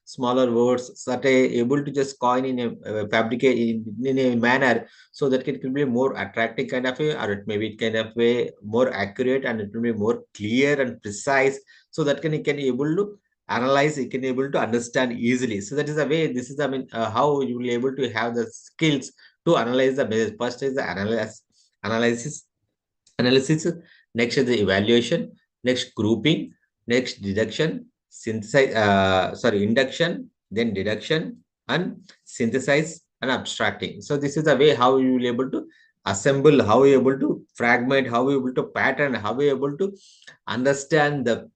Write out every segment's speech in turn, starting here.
smaller words that are able to just coin in a fabricate in a manner so that it can be more attractive kind of way, or it may be kind of way more accurate, and it will be more clear and precise, so that it can able to analyze, it can able to understand easily. So that is the way, this is, I mean, how you will be able to have the skills to analyze the business. First is the analysis, next is the evaluation, next grouping, next deduction, synthesize, sorry, induction, then deduction, and synthesize and abstracting. So this is the way how you will be able to assemble, how you able to fragment, how you able to pattern, how you able to understand the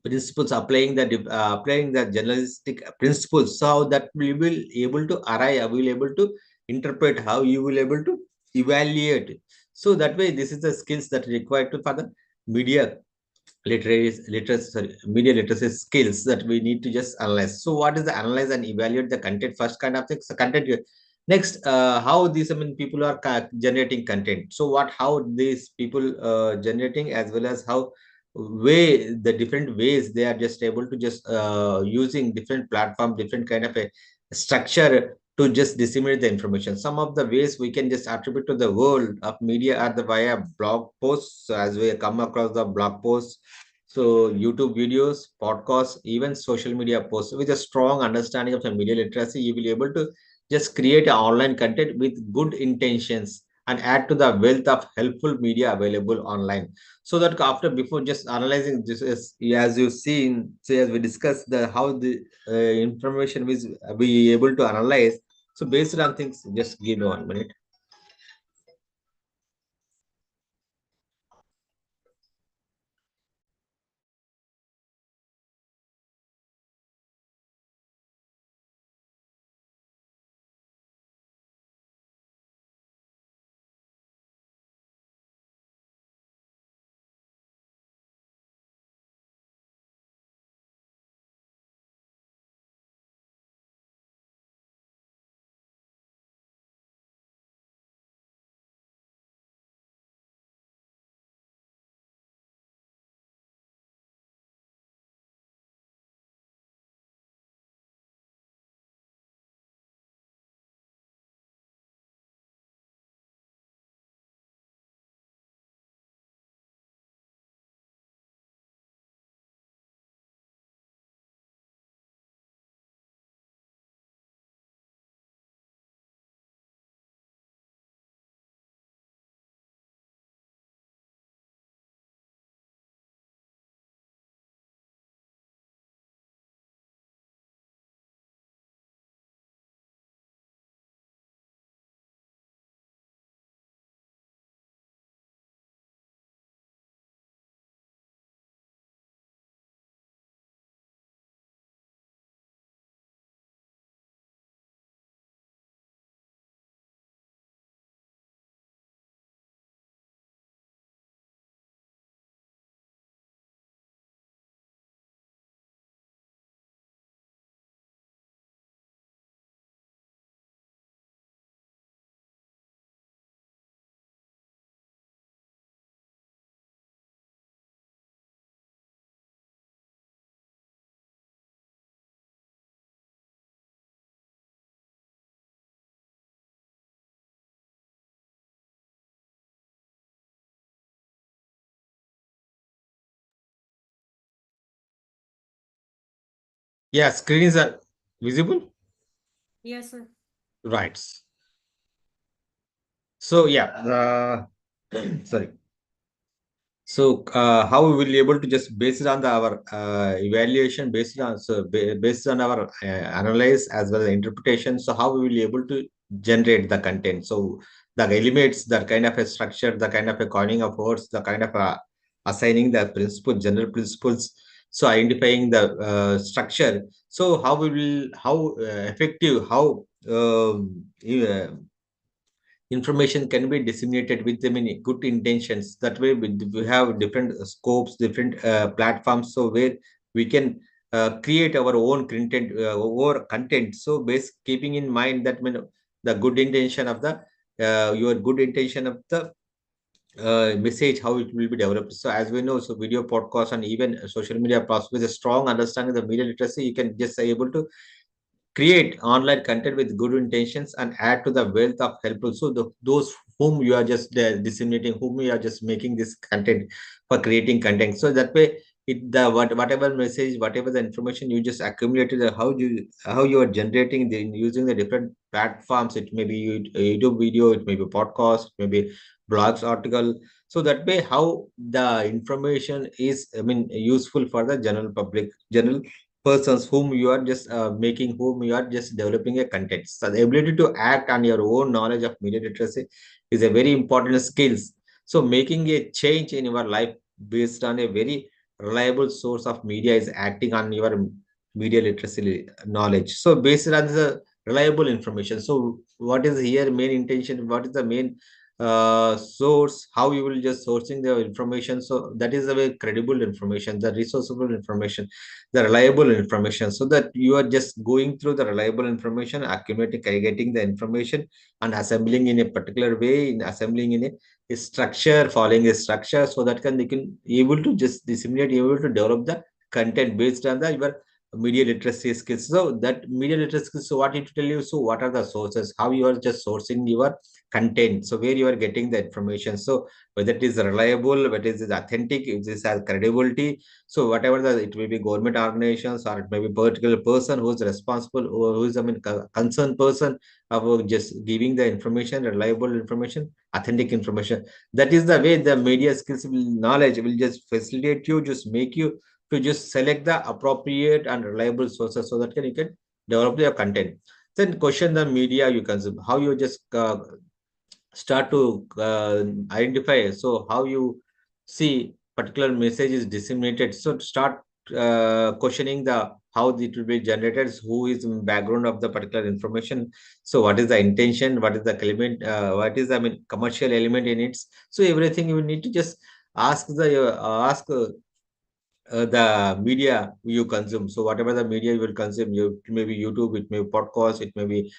principles, applying the journalistic principles, so that we will able to arrive, we will able to interpret, how you will able to evaluate. So that way, this is the skills that required to for the media literacy, sorry, media literacy skills that we need to just analyze. So what is the analyze and evaluate the content, first kind of things, the content. Next, how these, I mean, people are generating content. So what, how these people generating, as well as how way the different ways they are just able to just using different platform, different kind of a structure to just disseminate the information. Some of the ways we can just attribute to the world of media are the via blog posts. So as we come across the blog posts, so YouTube videos, podcasts, even social media posts, with a strong understanding of the media literacy, you will be able to just create an online content with good intentions and add to the wealth of helpful media available online. So that after, before just analyzing this, is as you see in, say, as we discussed the how the information is be able to analyze. So based on things, just give me 1 minute. Yeah, screens are visible. Yes, sir. Right. So yeah, sorry. So how we will be able to just based on our evaluation, based on our analyze as well as interpretation. So how we will be able to generate the content. So the elements, the kind of a structure, the kind of a coining of words, the kind of assigning the principle, general principles. So identifying the structure. So how we will, how effective, how information can be disseminated with them in good intentions. That way we have different scopes, different platforms, so where we can create our own content, so base keeping in mind that, the good intention of the your good intention of the message, how it will be developed. So as we know, so video podcast and even social media process with a strong understanding of media literacy, you can just able to create online content with good intentions and add to the wealth of helpful. So those whom you are just disseminating, whom you are just making this content for creating content. So that way, whatever message, whatever the information you just accumulated, how you are generating the using the different platforms. It may be YouTube video, it may be podcast, maybe blogs, article. So that way, how the information is, I mean, useful for the general public, general persons whom you are just making, whom you are just developing a content. So the ability to act on your own knowledge of media literacy is a very important skills. So making a change in your life based on a very reliable source of media is acting on your media literacy knowledge. So based on the reliable information. So what is here main intention? What is the main source? How you will just sourcing the information? So that is a very credible information, the resourceable information, the reliable information, so that you are just going through the reliable information, accumulating, getting the information and assembling in a particular way, in assembling in a structure, following a structure, so that can they can able to just disseminate, able to develop the content based on the your media literacy skills. So that media literacy skills, so what it tell you, so what are the sources, how you are just sourcing your content, so where you are getting the information, so whether it is reliable, whether it is authentic, if this has credibility. So whatever the, it may be government organizations or it may be particular person who is responsible, or who is, I mean, concerned person about just giving the information, reliable information, authentic information. That is the way the media skills will, knowledge will just facilitate you, just make you to just select the appropriate and reliable sources, so that you can develop your content. Then question the media you consume, how you just start to identify, so how you see particular message is disseminated, so start questioning the how it will be generated, who is in background of the particular information, so what is the intention, what is the element, what is, I mean, commercial element in it. So everything you need to just ask the ask the media you consume. So whatever the media you will consume, you, it may be YouTube, it may be podcast, it may be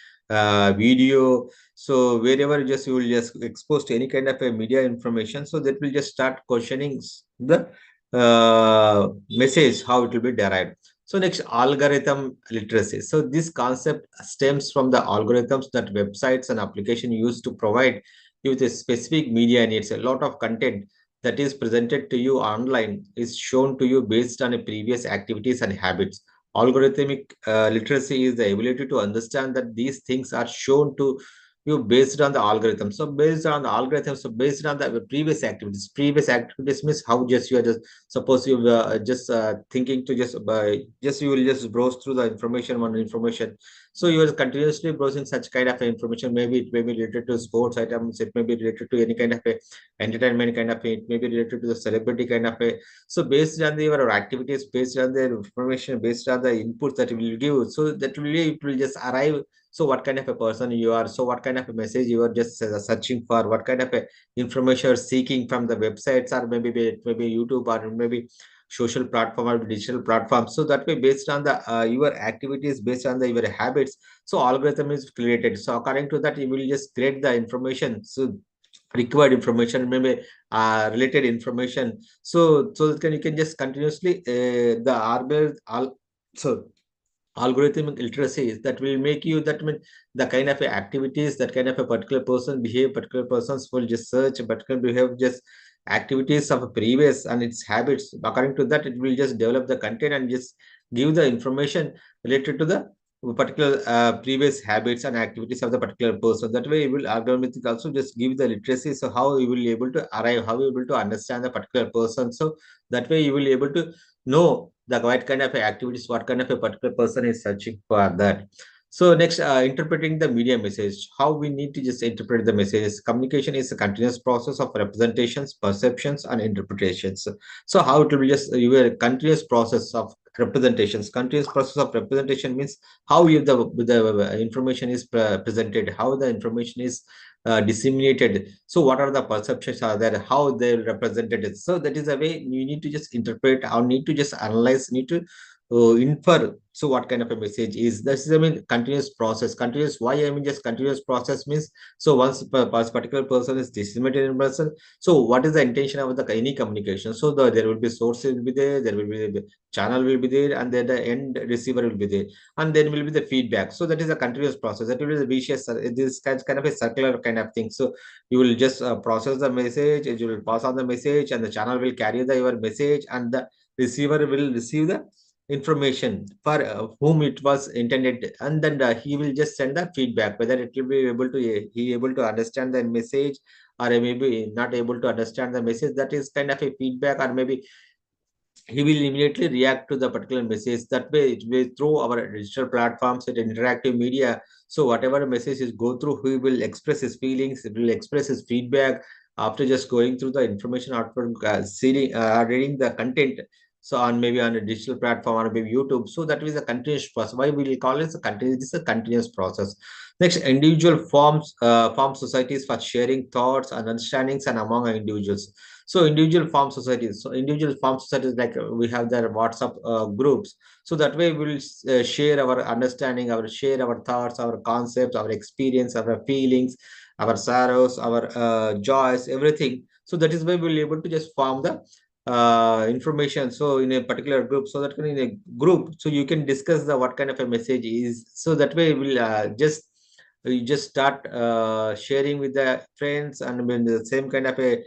video. So wherever just you will just expose to any kind of a media information, so that will just start questioning the message, how it will be derived. So next, algorithm literacy. So this concept stems from the algorithms that websites and application use to provide you with a specific media needs. A lot of content that is presented to you online is shown to you based on a previous activities and habits. Algorithmic literacy is the ability to understand that these things are shown to you based on the algorithm. So based on the algorithm, so based on the previous activities means how just you are just, suppose you just thinking to just you will just browse through the information, one information. So you are continuously browsing such kind of information. Maybe it may be related to sports items, it may be related to any kind of a entertainment kind of it may be related to the celebrity kind of a. So based on the, your activities, based on the information, based on the inputs that will give, so that will, it will just arrive. So what kind of a person you are, so what kind of a message you are just searching for, what kind of a information you're seeking from the websites, or maybe YouTube, or maybe social platform or digital platform. So that way, based on the your activities, based on the your habits, so algorithm is created. So according to that, you will just create the information, so required information, maybe related information. So that you can just continuously the so algorithmic literacy is that will make you, that mean the kind of activities that kind of a particular person behave, particular persons will just search, particular behave just activities of a previous and its habits. According to that, it will just develop the content and just give the information related to the particular previous habits and activities of the particular person. That way, you will algorithmic also just give the literacy. So how you will be able to arrive, how you will be able to understand the particular person. So that way, you will be able to know the what kind of activities, what kind of a particular person is searching for that. So next, interpreting the media message, how we need to just interpret the messages. Communication is a continuous process of representations, perceptions, and interpretations. So how it will be just you a continuous process of representations. Continuous process of representation means how you the information is presented, how the information is disseminated. So what are the perceptions are there, how they represented it. So that is a way you need to just interpret or need to just analyze, need to infer. So what kind of a message is this? Is, I mean, continuous process. Continuous. Why I mean just continuous process means, so once a particular person is disseminated in person, so what is the intention of the any communication? So there will be source will be there will be the channel will be there, and then the end receiver will be there, and then will be the feedback. So that is a continuous process. That will be the vicious. This kind of a circular kind of thing. So you will just process the message, and you will pass on the message, and the channel will carry the your message, and the receiver will receive the information for whom it was intended, and then he will just send the feedback whether it will be able to he able to understand the message, or maybe not able to understand the message. That is kind of a feedback, or maybe he will immediately react to the particular message. That way it will through our digital platforms and interactive media. So whatever message is go through, he will express his feelings, he will express his feedback after just going through the information output, seeing reading the content. So on maybe on a digital platform or maybe YouTube. So that is a continuous process. Why we will call it a continuous? This is a continuous process. Next, individual form societies for sharing thoughts and understandings and among individuals. So individual farm societies. So individual farm societies, like we have their WhatsApp groups. So that way we will share our understanding, our share our thoughts, our concepts, our experience, our feelings, our sorrows, our joys, everything. So that is why we will able to just form the information. So in a particular group, so that in a group, so you can discuss the what kind of a message is. So that way we'll just you just start sharing with the friends, and when the same kind of a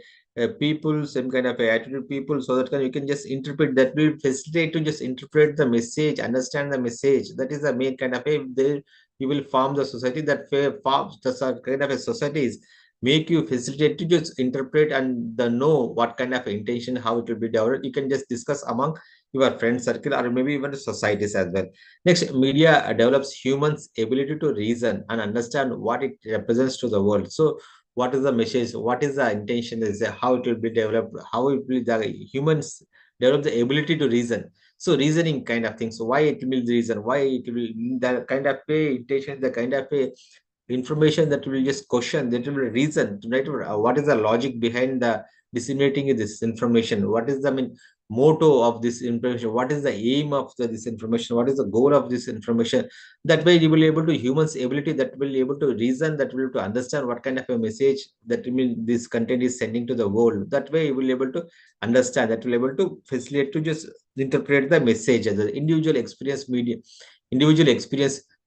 people, same kind of a attitude people, so that you can just interpret. That will facilitate to just interpret the message, understand the message. That is the main kind of a they you will form the society. That way forms the kind of a societies make you facilitate to just interpret and the know what kind of intention, how it will be developed. You can just discuss among your friend circle, or maybe even societies as well. Next, media develops humans ability to reason and understand what it represents to the world. So what is the message, what is the intention, is how it will be developed, how it will the humans develop the ability to reason. So reasoning kind of thing. So why it will be reason, why it will the kind of a intention, the kind of a information that will just question, that will reason, right? What is the logic behind the disseminating this information? What is the motto of this information? What is the aim of this information? What is the goal of this information? That way you will able to humans ability that will able to reason, that will to understand what kind of a message that this content is sending to the world. That way you will able to understand, that will able to facilitate to just interpret the message as an individual experience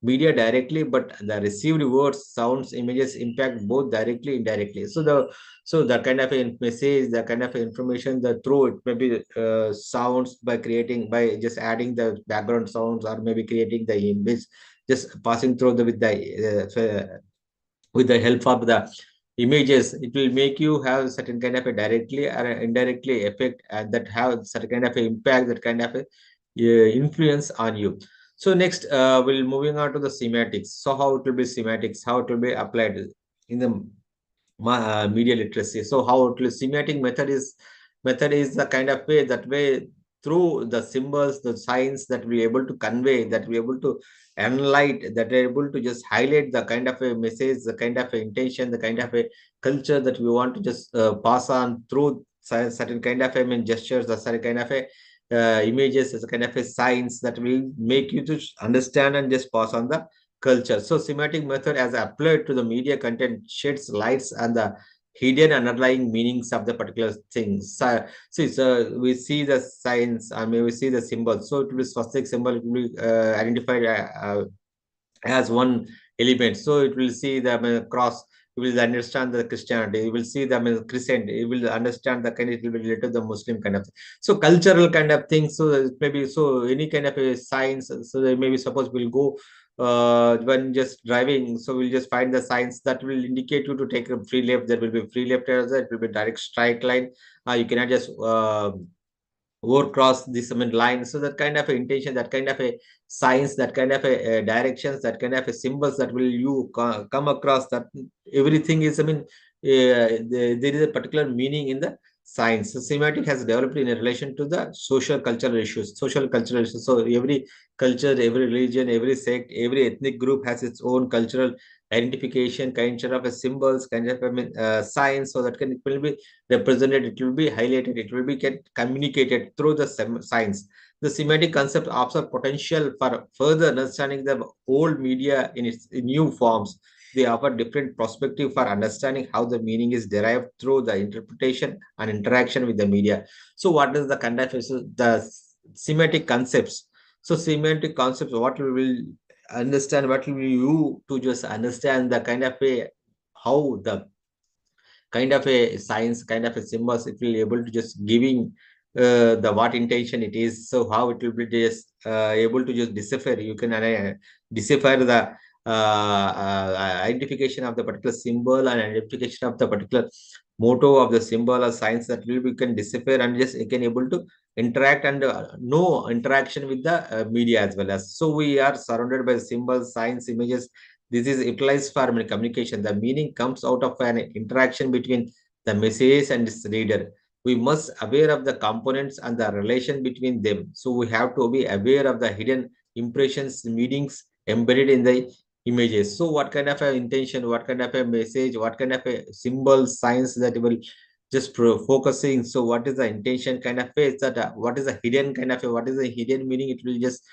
media directly, but the received words, sounds, images impact both directly, indirectly. So the kind of a message, the kind of information, the through it maybe sounds by creating, by just adding the background sounds, or maybe creating the image, just passing through with the help of the images. It will make you have certain kind of a directly or indirectly effect, and that have certain kind of a impact, that kind of a influence on you. So next, we'll moving on to the semantics. So how it will be semantics, how it will be applied in the media literacy. So how it will semantic method is the kind of way, that way through the symbols, the signs, that we able to convey, that we able to enlight, that are able to just highlight the kind of a message, the kind of a intention, the kind of a culture that we want to just pass on through certain kind of gestures, the certain kind of a images, as a kind of a signs that will make you to understand and just pass on the culture. So semantic method as applied to the media content sheds lights on the hidden underlying meanings of the particular things. So, see, so we see the signs, I mean we see the symbols. So it will be swastik symbol, it will be identified as one element. So it will see the cross, you will understand the Christianity, you will see the Christian, you will understand the kind, it will be related to the Muslim kind of thing. So cultural kind of thing. So maybe so any kind of a science. So maybe suppose we'll go when just driving, so we'll just find the signs that will indicate you to take a free left. There will be free left as it will be direct straight line. You cannot just overcross this line. So that kind of a intention, that kind of a science, that kind of a directions, that kind of a symbols that will you come across, that everything is there is a particular meaning in the science. So semantic has developed in a relation to the social cultural issues, so every culture, every religion, every sect, every ethnic group has its own cultural identification, kind of a symbols, kind of science. So that can, it will be represented, it will be highlighted, it will be get communicated through the science. The semantic concept offers potential for further understanding the old media in its new forms. They offer different perspective for understanding how the meaning is derived through the interpretation and interaction with the media. So what is the kind of the semantic concepts? So semantic concepts, what we will understand, what will you to just understand the kind of a how the kind of a science, kind of a symbols, it will able to just giving the what intention it is. So how it will be just able to just decipher. You can decipher the identification of the particular symbol and identification of the particular motto of the symbol or science, that will be can decipher and just you can able to interact and know interaction with the media as well as. So we are surrounded by symbols, signs, images. This is utilized for communication. The meaning comes out of an interaction between the message and its reader. We must aware of the components and the relation between them. So we have to be aware of the hidden impressions, meanings embedded in the images. So what kind of a intention, what kind of a message, what kind of a symbol, signs that will just focusing. So what is the intention kind of face that what is the hidden kind of a, what is the hidden meaning? It will just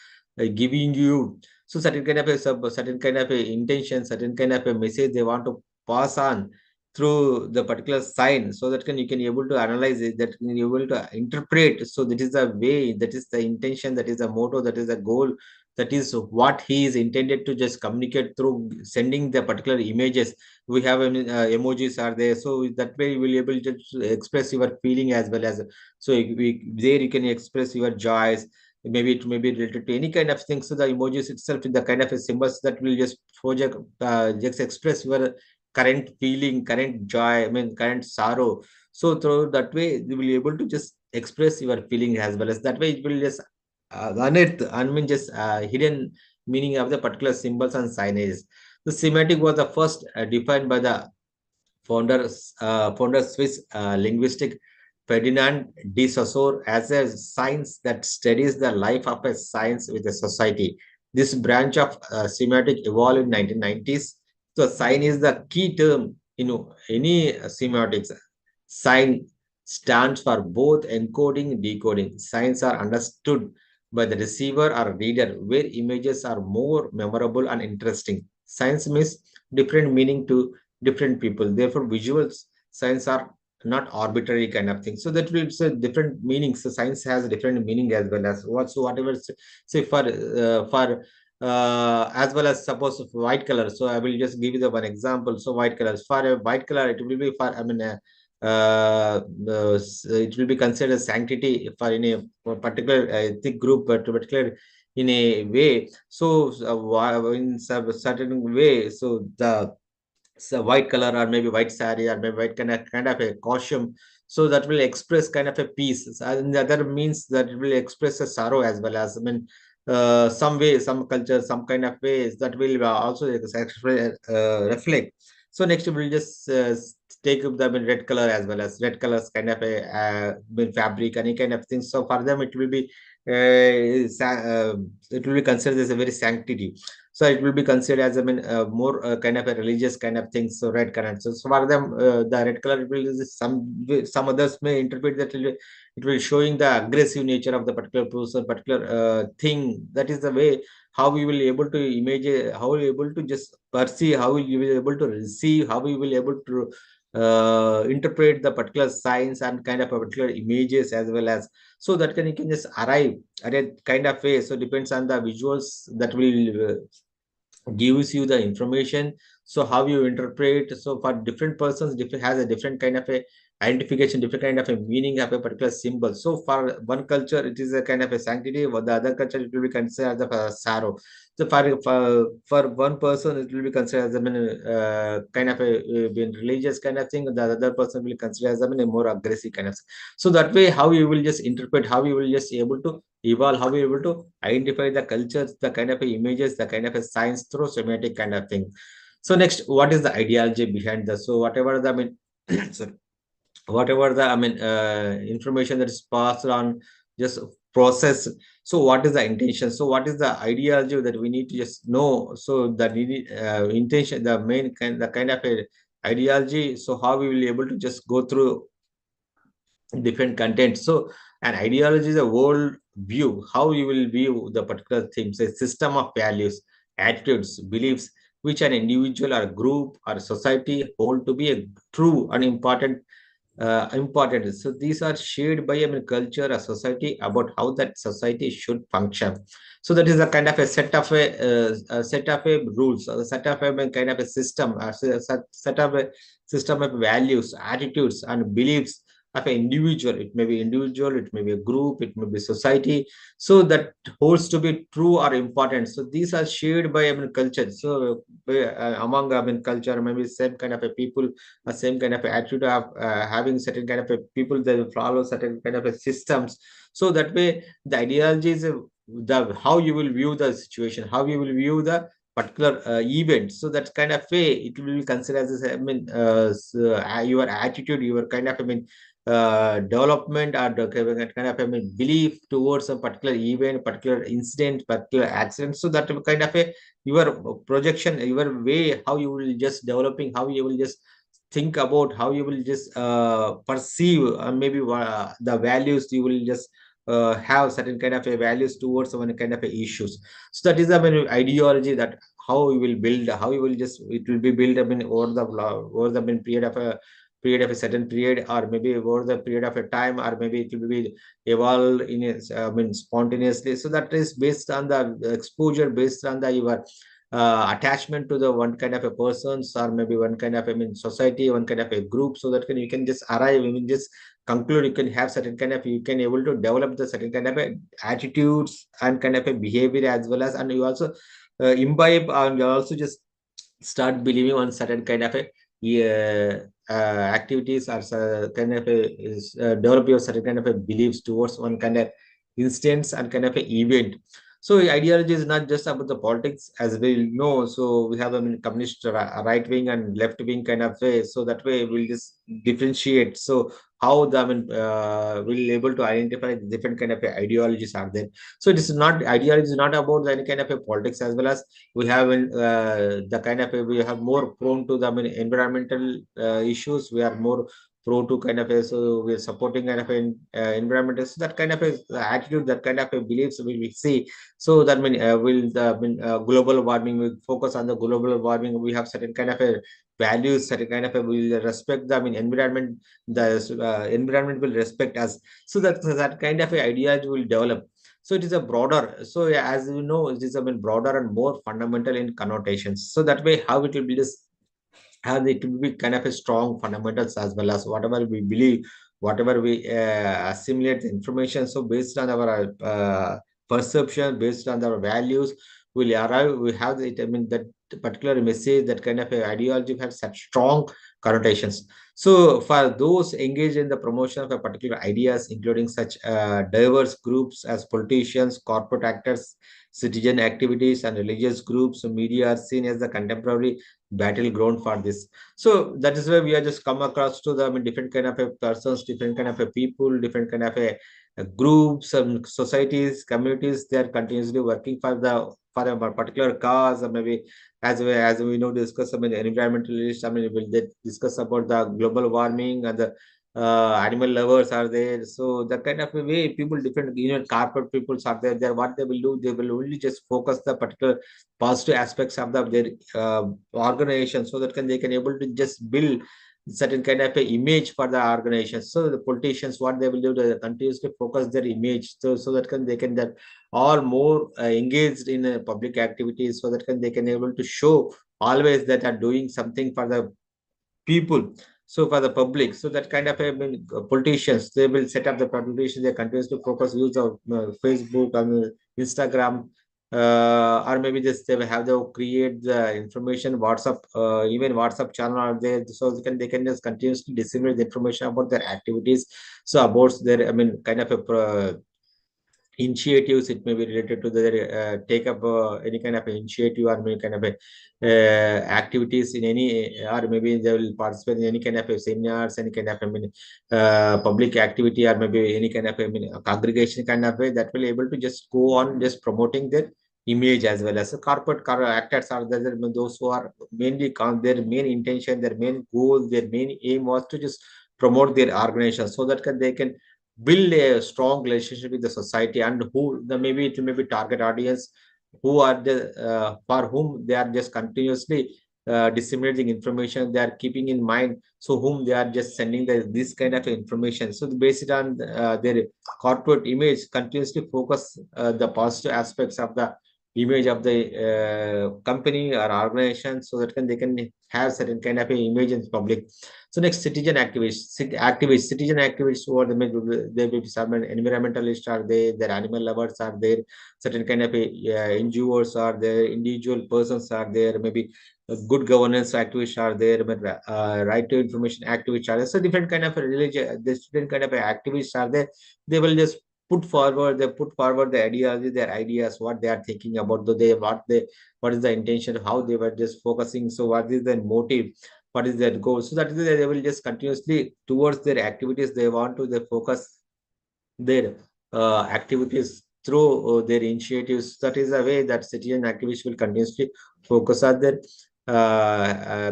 giving you so certain kind of a certain kind of a intention, certain kind of a message they want to pass on through the particular sign, so that can you can able to analyze it, that can you able to interpret. So that is the way, that is the intention, that is the motto, that is the goal, that is what he is intended to just communicate through sending the particular images. We have emojis are there, so that way you will able to express your feeling as well as. So there you can express your joys. Maybe it may be related to any kind of thing. So the emojis itself is the kind of a symbols that will just project just express your current feeling, current joy, I mean current sorrow. So through that way you will be able to just express your feeling as well as. That way it will just unearth, I mean just hidden meaning of the particular symbols and signages. The semantic was the first defined by the founder Swiss linguistic Ferdinand de Saussure as a science that studies the life of a science with a society. This branch of semiotics evolved in 1990s. So sign is the key term in any semiotics. Sign stands for both encoding and decoding. Signs are understood by the receiver or reader, where images are more memorable and interesting. Signs means different meaning to different people. Therefore, visuals signs are not arbitrary kind of thing. So that will say different meanings. So science has different meaning as well as what. So whatever say for as well as suppose of white color. So I will just give you the one example. So white colors, for a white color, it will be for I mean. It will be considered sanctity for in a particular ethnic group, but particular in a way. So in some certain way, so the white color or maybe white saree or maybe white kind of a costume, so that will express kind of a peace, and the other means that it will express a sorrow as well as, I mean some way, some culture, some kind of ways that will also reflect. So next we'll just take up the, I mean, red color as well as red colors kind of a fabric, any kind of thing. So for them it will be it will be considered as a very sanctity. So it will be considered as, I mean more kind of a religious kind of thing. So red color, so for them the red color will is some others may interpret that it will showing the aggressive nature of the particular person, particular thing. That is the way how we will able to imagine, how we able to just perceive, how we will able to receive, how we will able to interpret the particular signs and kind of a particular images as well as. So that can you can just arrive at a kind of way. So depends on the visuals that will gives you the information. So how you interpret, so for different persons different has a different kind of a identification, different kind of a meaning of a particular symbol. So for one culture it is a kind of a sanctity, for the other culture it will be considered as a sorrow. So for one person it will be considered as a kind of a religious kind of thing, the other person will consider as a more aggressive kind of thing. So that way how you will just interpret, how you will just able to evolve, how we able to identify the cultures, the kind of images, the kind of a science through semantic kind of thing. So next, what is the ideology behind this? So whatever the, I mean, sorry, whatever the, I mean, information that is passed on, just process. So what is the intention? So what is the ideology that we need to just know? So the intention, the main kind, the kind of a ideology. So how we will be able to just go through different content. So And ideology is a world view, how you will view the particular things, a system of values, attitudes, beliefs, which an individual or group or society hold to be a true and important. So these are shared by, I mean, culture, a society, about how that society should function. So that is a kind of a set of a rules, or a set of a, I mean, kind of a system, set of a system of values, attitudes, and beliefs of an individual. It may be individual, it may be a group, it may be society. So that holds to be true or important. So these are shared by, I mean, culture. So among, I mean, culture, maybe same kind of a people, same kind of attitude of having certain kind of a people that will follow certain kind of a systems. So that way the ideology is the how you will view the situation, how you will view the particular event. So that kind of way it will be considered as, I mean, your attitude, your kind of, I mean, development, or the kind of, I mean, belief towards a particular event, particular incident, particular accident. So that kind of a your projection, your way, how you will just developing, how you will just think about, how you will just perceive, maybe the values you will just have certain kind of a values towards one kind of a issues. So that is, I mean, ideology, that how you will build, how you will just, it will be built, I mean, over the, I mean, period of a certain period, or maybe over the period of a time, or maybe it will be evolve in a, I mean, spontaneously. So that is based on the exposure, based on the your attachment to the one kind of a persons, or maybe one kind of, I mean, society, one kind of a group. So that you can just arrive, I mean, just conclude, you can have certain kind of, you can able to develop the certain kind of a attitudes and kind of a behavior as well as, and you also imbibe, and you also just start believing on certain kind of a activities, or kind of a develop your certain kind of a beliefs towards one kind of instance and kind of a event. So ideology is not just about the politics, as we know. So we have, I mean, communist right wing and left wing kind of way. So that way we'll just differentiate. So how the, I mean, we'll able to identify different kind of ideologies are there. So it is not, ideology is not about any kind of a politics, as well as we have the kind of we have more prone to the, I mean, environmental issues. We are more prone to kind of a, so we are supporting kind of an environmental. So that kind of a attitude, that kind of a beliefs we see. So that mean will the, I mean, global warming, we focus on the global warming. We have certain kind of a values, certain kind of a, we will respect the, I mean, environment. The environment will respect us. So that kind of a ideas will develop. So it is a broader. So yeah, as you know, it is, I mean, broader and more fundamental in connotations. So that way, how it will be this, how it will be kind of a strong fundamentals, as well as whatever we believe, whatever we assimilate the information. So based on our perception, based on our values, will arrive. We have it. I mean, that particular message, that kind of a ideology has such strong connotations. So for those engaged in the promotion of a particular ideas, including such diverse groups as politicians, corporate actors, citizen activities, and religious groups, media are seen as the contemporary battleground for this. So that is where we are just come across to the, I mean, different kind of a persons, different kind of a people, different kind of a groups and societies, communities. They are continuously working for the, for a particular cause, or maybe as we know, discuss, I mean, environmentalists. I mean, will they discuss about the global warming, and the animal lovers are there. So that kind of a way, people, different, corporate peoples are there. There, what they will do, they will only just focus the particular positive aspects of their organization, so that they can able to just build certain kind of a image for the organization. So the politicians, what they will do, they continuously focus their image, so that they can that all more engaged in public activities, so that they can able to show always that are doing something for the people, so for the public. So that kind of, I mean, politicians, they will set up the politicians, they continuously focus use of Facebook, I mean, Instagram, or maybe just they will have to create the information, WhatsApp, even WhatsApp channel are there. So they can just continuously disseminate the information about their activities. So about their, I mean, kind of a initiatives. It may be related to their take up any kind of initiative, or any kind of activities in any, or maybe they will participate in any kind of seminars, any kind of, I mean, public activity, or maybe any kind of, I mean, congregation kind of way, that will able to just go on just promoting their image. As well as the corporate actors are there, those who are mainly their main intention, their main goal, their main aim was to just promote their organization, so that they can build a strong relationship with the society, and who the maybe it will maybe target audience who are the for whom they are just continuously disseminating information, they are keeping in mind, so whom they are just sending this kind of information. So based on their corporate image, continuously focus the positive aspects of the image of the company or organization, so that they can have certain kind of a image in public. So next, citizen activists, citizen activists who are there will be some environmentalists are there, their animal lovers are there, certain kind of a NGOs are there, individual persons are there, maybe good governance activists are there, but right to information activists are there. So different kind of a religion, different kind of a activists are there. They will just put forward the ideology, their ideas, what they are thinking about, what is the intention, how they were just focusing. So what is the motive? What is their goal? So that is they will just continuously towards their activities. They want to they focus their activities through their initiatives. That is the way that citizen activists will continuously focus on their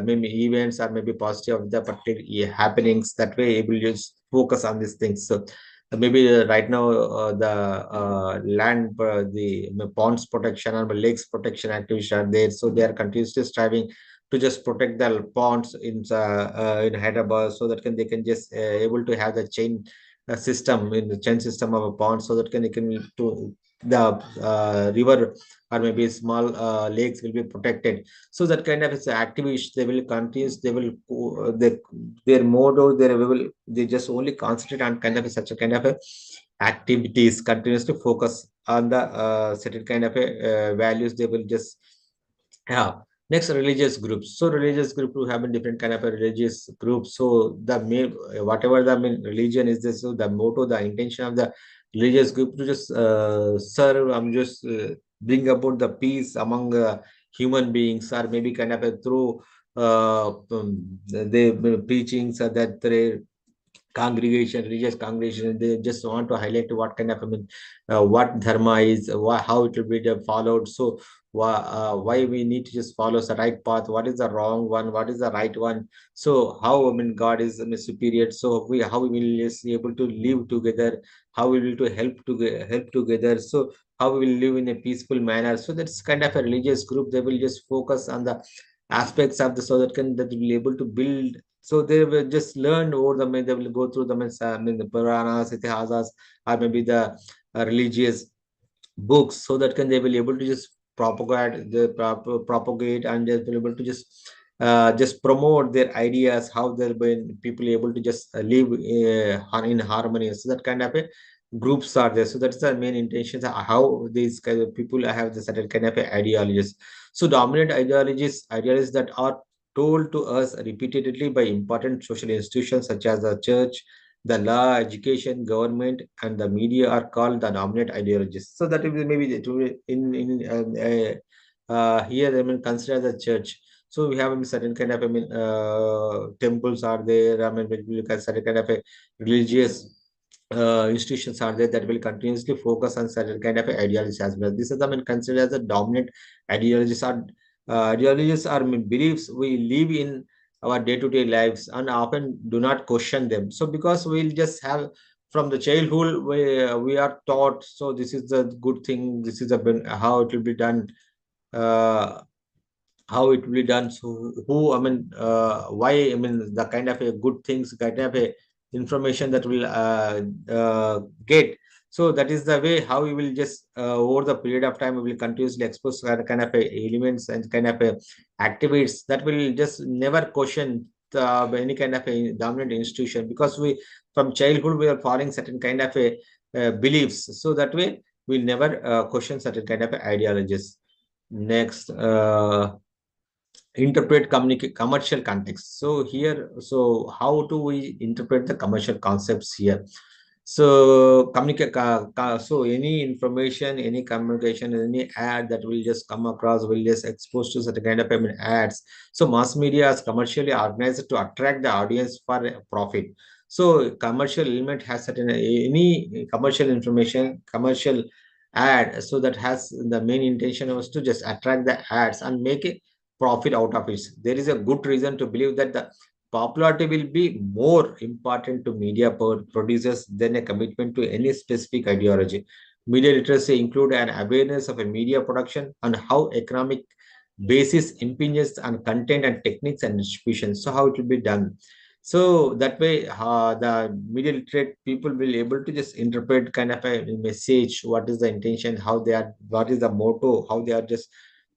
maybe events or maybe positive of the particular happenings. That way, it will just focus on these things. So maybe right now the land, the ponds protection or lakes protection activists are there. So they are continuously striving to just protect the ponds in Hyderabad, so that they can just able to have the chain system in the chain system of a pond, so that it can to the river or maybe small lakes will be protected. So that kind of is activists, they will continue, they will their motto, they just only concentrate on kind of such a kind of a activities, continuously focus on the certain kind of a values. They will just yeah. Next, religious groups. So religious group to have a different kind of a religious group. So the main whatever the main religion is this, so the motto, the intention of the religious group to just serve, just bring about the peace among human beings, or maybe kind of a through the preachings that they congregation, religious congregation, they just want to highlight what kind of, what dharma is, how it will be followed. So why we need to just follow the right path, what is the wrong one, what is the right one. So how, God is superior. So how we will just be able to live together, how we will to help together. So how we will live in a peaceful manner. So that's kind of a religious group. They will just focus on the aspects of the, so that will be able to build. So they will just learn over the, they will go through the, the Puranas, Itihasas, or maybe the religious books, so that they will able to just propagate, and they will able to just promote their ideas, how they'll be people able to just live in harmony. So that kind of a groups are there. So that's the main intentions, how these kind of people have the certain kind of ideologies. So dominant ideologies that are told to us repeatedly by important social institutions such as the church, the law, education, government, and the media are called the dominant ideologies. So that will be maybe it will be here, consider the church. So we have certain kind of, temples are there. We look at certain kind of a religious institutions are there that will continuously focus on certain kind of ideologies as well. This is the considered as a dominant ideologies. Are beliefs we live in our day-to-day lives and often do not question them. So because we'll just have from the childhood, we are taught, so this is the good thing, this is how it will be done, uh, how it will be done. So who, why, the kind of a good things, kind of a information that will get. So that is the way how we will just over the period of time we will continuously expose kind of a elements and kind of a activities that will just never question by any kind of a dominant institution, because we from childhood we are following certain kind of a beliefs. So that way we'll never question certain kind of ideologies. Next, interpret commercial context. So here, so how do we interpret the commercial concepts here? So so any information, any communication, any ad that will just come across will just expose to certain kind of ads. So mass media is commercially organized to attract the audience for a profit. So commercial element has certain any commercial information, commercial ad, so that has the main intention was to just attract the ads and make it profit out of it. There is a good reason to believe that the popularity will be more important to media producers than a commitment to any specific ideology. Media literacy include an awareness of a media production and how economic basis impinges on content and techniques and distribution. So how it will be done. So that way, the media literate people will able to just interpret kind of a message, what is the intention, how they are, what is the motto, how they are just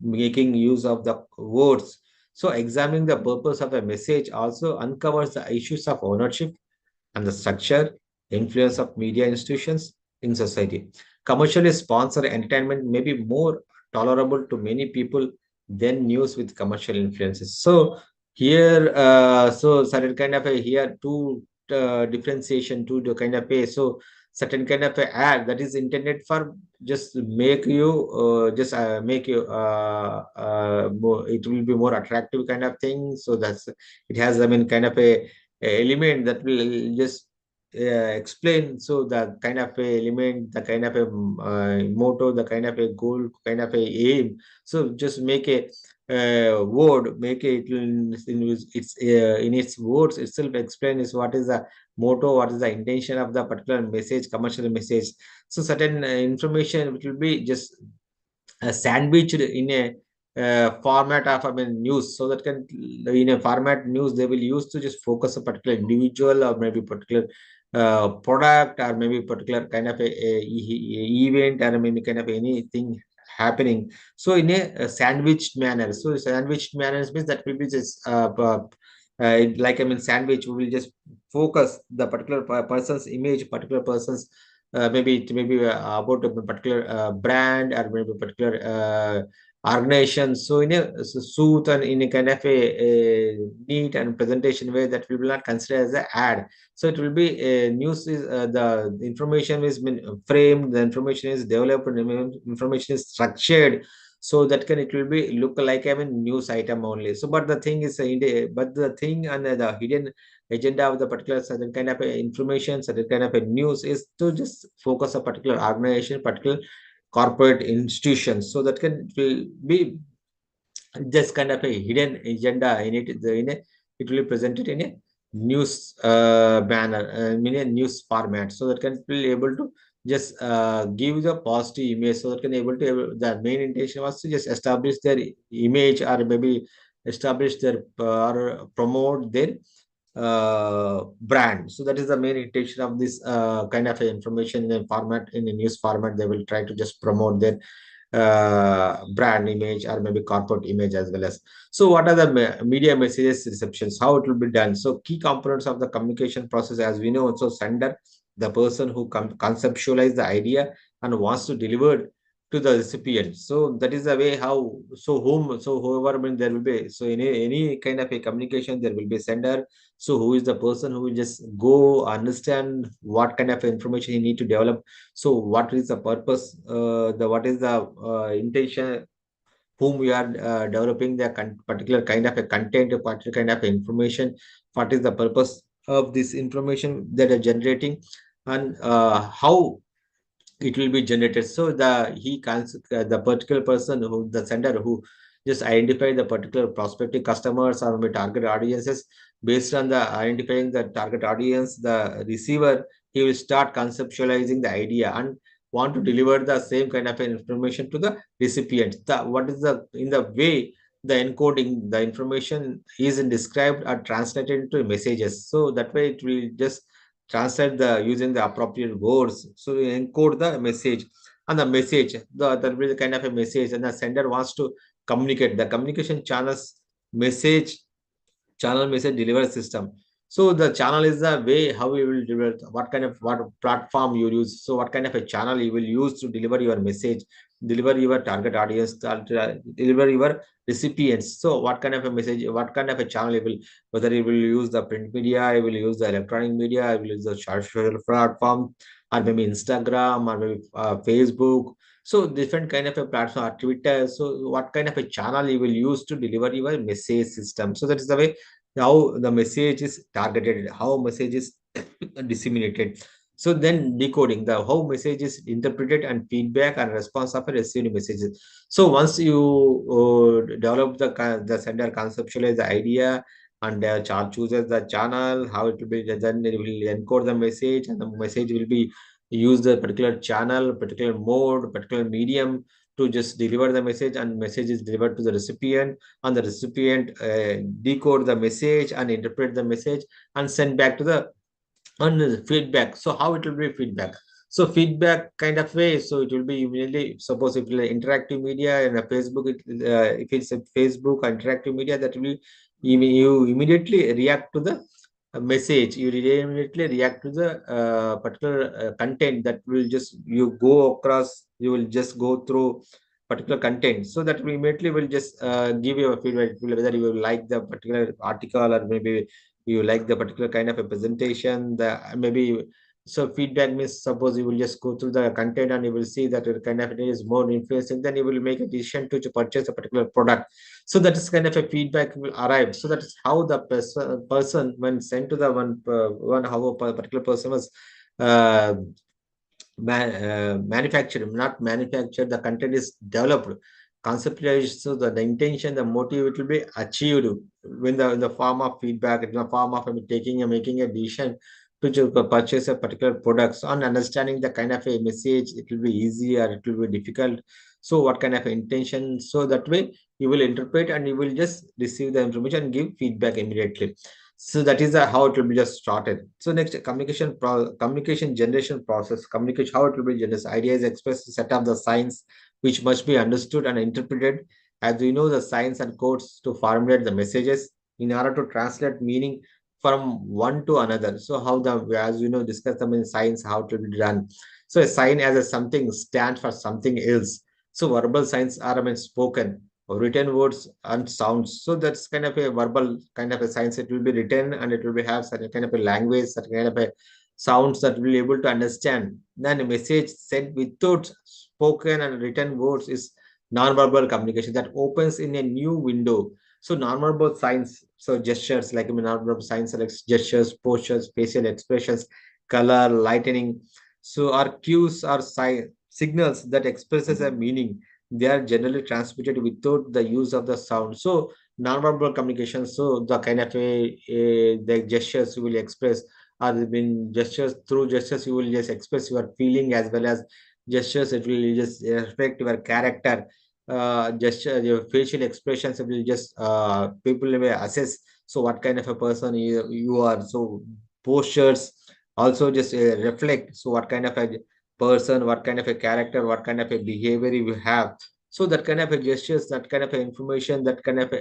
making use of the words. So examining the purpose of a message also uncovers the issues of ownership and the structure, influence of media institutions in society. Commercially sponsored entertainment may be more tolerable to many people than news with commercial influences. So here, so certain kind of a here two differentiation, two the kind of a so certain kind of a ad that is intended for just make you just make you more, it will be more attractive kind of thing. So that's it has, I mean, kind of a element that will just explain. So the kind of a element, the kind of a motto, the kind of a goal, kind of a aim. So just make a word, make it in its words itself explain is what is the motto, what is the intention of the particular message, commercial message. So certain information which will be just sandwiched in a format of, I mean, news. So that can, in a format news they will use to just focus a particular individual or maybe particular product or maybe particular kind of event or maybe kind of anything happening. So in a sandwiched manner. So sandwiched manner means that will be just like, I mean, sandwich, we will just focus the particular person's image, particular person's maybe it may be about a particular brand or maybe a particular organization. So in a suit and in a kind of a neat and presentation way that we will not consider as an ad. So it will be news is the information is been framed, the information is developed, and information is structured. So that can it will be look like, I mean, news item only. So but the thing is but the thing and the hidden agenda of the particular certain kind of a information, certain kind of a news is to just focus a particular organization, particular corporate institutions. So that can will be just kind of a hidden agenda in it. It will be presented in a news banner, in a news format. So that can be able to just give the positive image. So that can able to the main intention was to just establish their image or maybe establish their or promote their brand. So that is the main intention of this kind of information in a format, in a news format. They will try to just promote their brand image or maybe corporate image as well as. So what are the media messages receptions, how it will be done? So key components of the communication process, as we know, so sender, the person who conceptualize the idea and wants to deliver to the recipient. So that is the way how, so whom, so whoever, I mean, there will be, so in any kind of a communication there will be sender. So who is the person who will just go understand what kind of information he need to develop. So what is the purpose, the what is the intention, whom we are developing the particular kind of a content, a particular kind of information, what is the purpose of this information that are generating, and how it will be generated. So the particular person who the sender who just identify the particular prospective customers or maybe target audiences. Based on the identifying the target audience, the receiver, he will start conceptualizing the idea and want to deliver the same kind of information to the recipient. The what is the in the way the encoding the information is described or translated into messages. So that way it will just translate the using the appropriate words. So you encode the message, and the message, that will be the kind of a message, and the sender wants to communicate the communication channels, message channel message delivery system. So the channel is the way how you will deliver, what kind of what platform you use. So what kind of a channel you will use to deliver your message, deliver your target audience, deliver your recipients. So what kind of a message, what kind of a channel you will, whether you will use the print media, you will use the electronic media, you will use the social platform, or maybe Instagram, or maybe Facebook. So different kind of a platform or Twitter. So what kind of a channel you will use to deliver your message system. So that is the way how the message is targeted, how message is disseminated. So then decoding the how message is interpreted and feedback and response of a received messages. So once you develop the sender conceptualize the idea and chart chooses the channel, how it will be, then it will encode the message, and the message will be use the particular channel, particular mode, particular medium to just deliver the message, and message is delivered to the recipient, and the recipient decode the message and interpret the message and send back to the on the feedback. So how it will be feedback? So feedback kind of way. So it will be immediately. Suppose if it's interactive media and a Facebook, if it's a Facebook interactive media, that will be you immediately react to the message. You immediately react to the particular content that will just you go across. You will just go through particular content. So that will immediately will just give you a feedback whether you will like the particular article, or maybe you like the particular kind of a presentation, the maybe. So feedback means, suppose you will just go through the content and you will see that it kind of it is more influencing, then you will make a decision to purchase a particular product. So that is kind of a feedback will arrive. So that is how the person when sent to the one how a particular person was uh, manufactured, not manufactured, the content is developed, conceptualized. So the intention, the motive, it will be achieved when in the form of feedback, in the form of taking and making a decision to purchase a particular product. So on understanding the kind of a message, it will be easy or it will be difficult. So what kind of intention? So that way you will interpret and you will just receive the information and give feedback immediately. So that is how it will be just started. So next, communication generation process. Communication, how it will be generated. Idea is expressed to set up the signs which must be understood and interpreted. As we know, the signs and codes to formulate the messages in order to translate meaning from one to another. So how the, as we know, discuss them in signs, how it will be done. So a sign as a something stands for something else. So verbal signs are, I mean, spoken, written words and sounds. So that's kind of a verbal kind of a science. It will be written and it will be have certain kind of a language, certain kind of a sounds that will be able to understand. Then a message sent without spoken and written words is non-verbal communication that opens in a new window. So non-verbal signs, so gestures, like I mean, non-verbal signs like gestures, postures, facial expressions, color, lightening. So our cues are signals that expresses a meaning. They are generally transmitted without the use of the sound. So nonverbal communication, so the kind of the gestures you will express, or in gestures, through gestures you will just express your feeling, as well as gestures it will just reflect your character. Gesture, your facial expressions will just people will assess so what kind of a person you are. So postures also just reflect so what kind of a person, what kind of a character, what kind of a behavior you have. So that kind of a gestures, that kind of a information, that kind of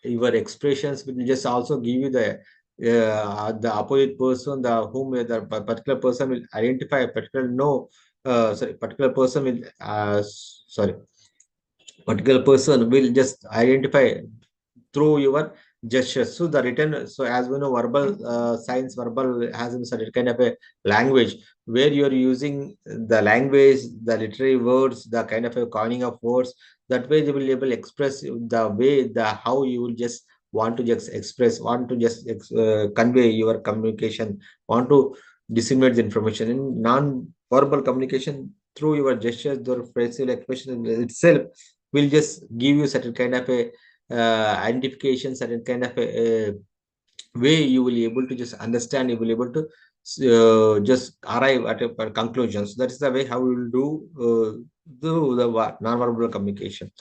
your expressions will just also give you the opposite person, the whom the particular person will identify a particular no, sorry, particular person will sorry, particular person will just identify through your gestures. So the written, so as we know, verbal science, verbal has a certain kind of a language where you're using the language, the literary words, the kind of a coining of words. That way, they will be able to express the way, the how you will just want to just express, want to just convey your communication, want to disseminate the information in non-verbal communication through your gestures, your facial expression itself will just give you certain kind of a identification, certain kind of a way you will be able to just understand, you will be able to just arrive at a conclusion. So that is the way how we will do the non-verbal communication.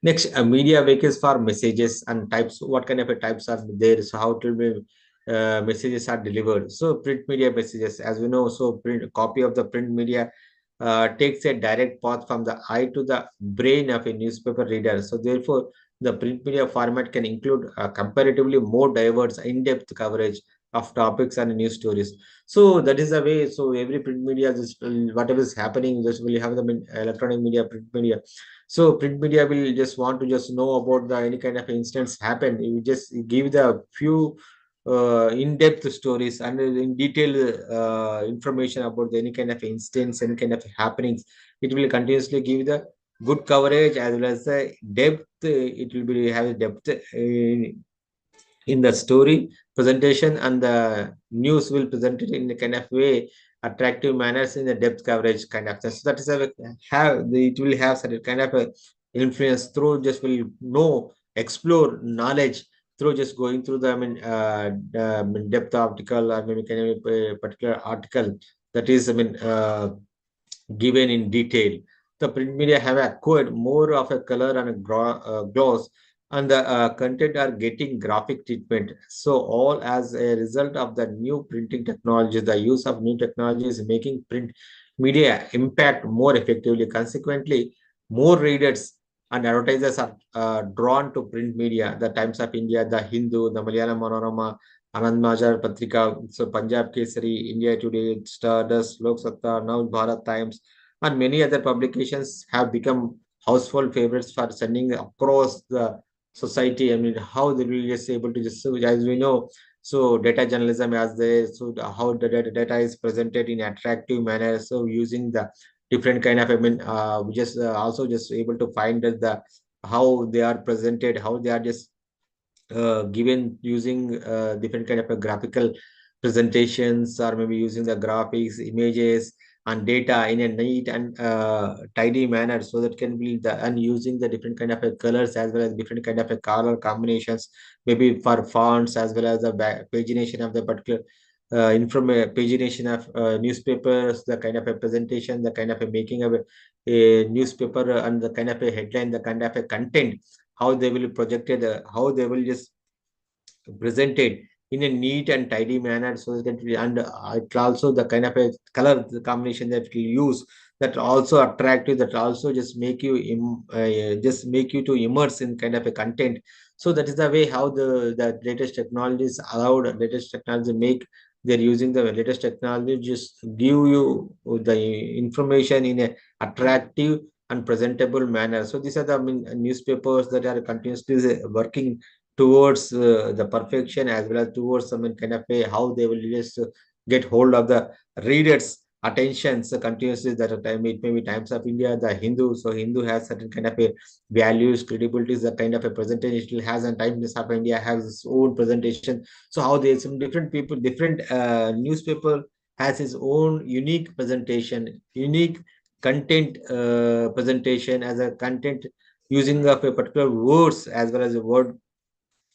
Next, media vehicles for messages and types. What kind of a types are there? So how it will be messages are delivered. So print media messages, as we know, so print copy of the print media takes a direct path from the eye to the brain of a newspaper reader. So therefore, the print media format can include comparatively more diverse, in-depth coverage of topics and news stories. So that is the way. So every print media, just whatever is happening, just will have the electronic media, print media. So print media will just want to just know about the any kind of incidents happen. You just give the few in-depth stories and in detail information about any kind of instance, any kind of happenings. It will continuously give the good coverage as well as the depth. It will be have a depth in the story presentation, and the news will present it in a kind of way, attractive manners in the depth coverage kind of thing. So that is a it will have certain kind of a influence through just will know, explore knowledge through just going through the depth article, or maybe kind of a particular article that is given in detail. The print media have acquired more of a color and a gloss, and the content are getting graphic treatment. So, all as a result of the new printing technology, the use of new technology is making print media impact more effectively. Consequently, more readers and advertisers are drawn to print media. The Times of India, the Hindu, the Malayalam Manorama, Anand Majar Patrika, so Punjab Kesari, India Today, Stardust, Lok Satta, now Bharat Times, and many other publications have become household favorites for sending across the society. How they will just able to just, so as we know, so data journalism as they, so how the data is presented in attractive manner. So using the different kind of, we just also just able to find that the how they are presented, how they are just given using different kind of a graphical presentations, or maybe using the graphics, images, and data in a neat and tidy manner, so that can be the, and using the different kind of a colors as well as different kind of a color combinations, maybe for fonts as well as the pagination of the particular pagination of newspapers, the kind of a presentation, the kind of a making of a newspaper, and the kind of a headline, the kind of a content, how they will projected, how they will just presented in a neat and tidy manner, so that and it also the kind of a color the combination that we use, that also attractive, that also just make you just make you to immerse in kind of a content. So that is the way how the latest technologies allowed, latest technology make, they're using the latest technology just give you the information in a attractive and presentable manner. So these are the, newspapers that are continuously working towards the perfection, as well as towards some kind of way how they will just get hold of the readers attention. So continuously that a time, it may be Times of India, the Hindu, so Hindu has certain kind of a values, credibilities, the kind of a presentation it has, and Times of India has its own presentation. So how there's some different people, different newspaper has its own unique presentation, unique content presentation, as a content using of a particular words, as well as a word,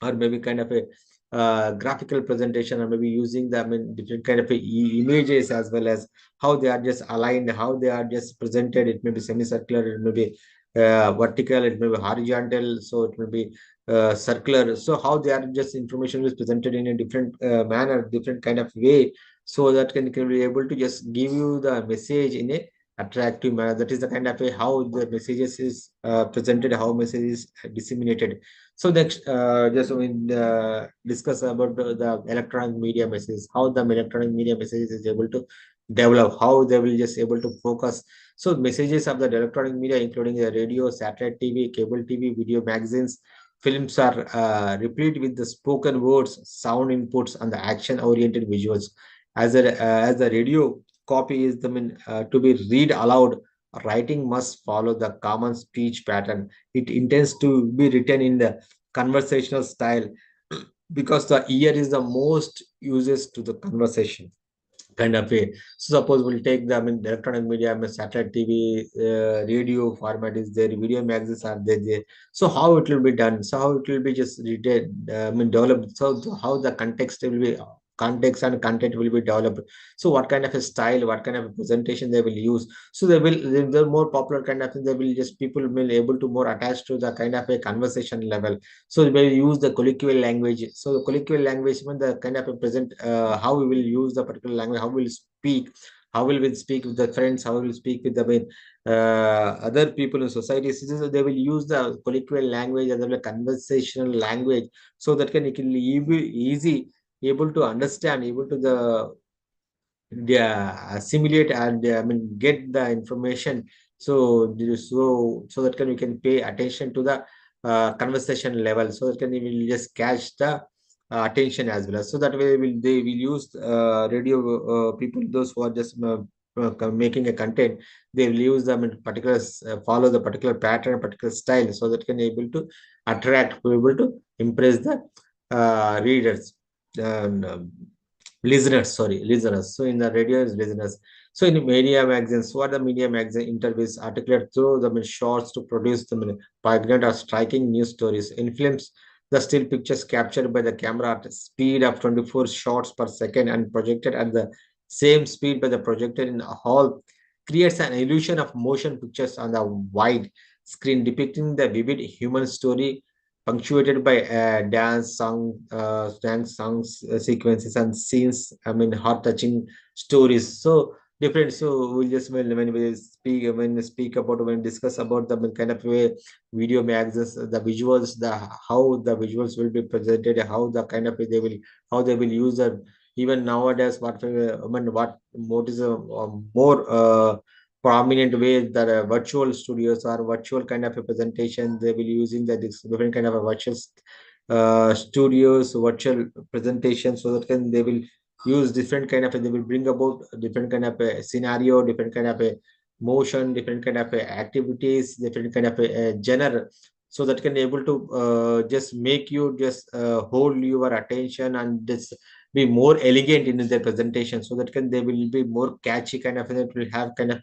or maybe kind of a graphical presentation, or maybe using the, different kind of images, as well as how they are just aligned, how they are just presented. It may be semicircular, it may be vertical, it may be horizontal, so it may be circular. So how they are just information is presented in a different manner, different kind of way, so that can be able to just give you the message in a attractive manner. That is the kind of way how the messages is presented, how message is disseminated. So next, just we discuss about the electronic media messages, how the electronic media messages is able to develop, how they will just able to focus. So messages of the electronic media, including the radio, satellite TV, cable TV, video magazines, films, are replete with the spoken words, sound inputs, and the action-oriented visuals. As the radio copy is the to be read aloud, writing must follow the common speech pattern. It intends to be written in the conversational style, because the ear is the most uses to the conversation kind of way. So suppose we'll take the, electronic media, satellite TV, radio format is there, video magazines are there. So how it will be done? So how it will be just written, developed? So how the context will be, context and content will be developed. So what kind of a style, what kind of a presentation they will use? So they will, the more popular kind of thing, they will just, people will able to more attach to the kind of a conversation level. So we will use the colloquial language. So the colloquial language, when the kind of a present, how we will use the particular language, how we will speak, how will we speak with the friends, how we will speak with the other people in society. So they will use the colloquial language as well as conversational language, so that can, it can be easy, able to understand, able to the, yeah, assimilate, and get the information. So that can, we can pay attention to the conversation level, so that can, we will just catch the attention as well. So that way will they will use radio people, those who are just making a content, they will use them in particular, follow the particular pattern, particular style, so that can able to attract, be able to impress the readers, and listeners, sorry, listeners. So in the radio is listeners. So in the media magazines, what the media magazine interviews articulate through the shorts to produce the poignant or striking news stories. In films, The still pictures captured by the camera at a speed of 24 shots per second and projected at the same speed by the projector in a hall creates an illusion of motion pictures on the wide screen depicting the vivid human story punctuated by dance songs, sequences and scenes. I mean, heart-touching stories. So different. So we'll just when we speak about when we discuss about the kind of way video magazines, the visuals, the how the visuals will be presented, how the kind of they will how they will use the even nowadays what is a more prominent way that virtual studios or virtual kind of a presentation they will using the this different kind of a virtual studios virtual presentation so that can they will use different kind of they will bring about different kind of a scenario, different kind of a motion, different kind of activities, different kind of a genre, so that can able to just make you just hold your attention and just be more elegant in their presentation, so that can they will be more catchy kind of it will have kind of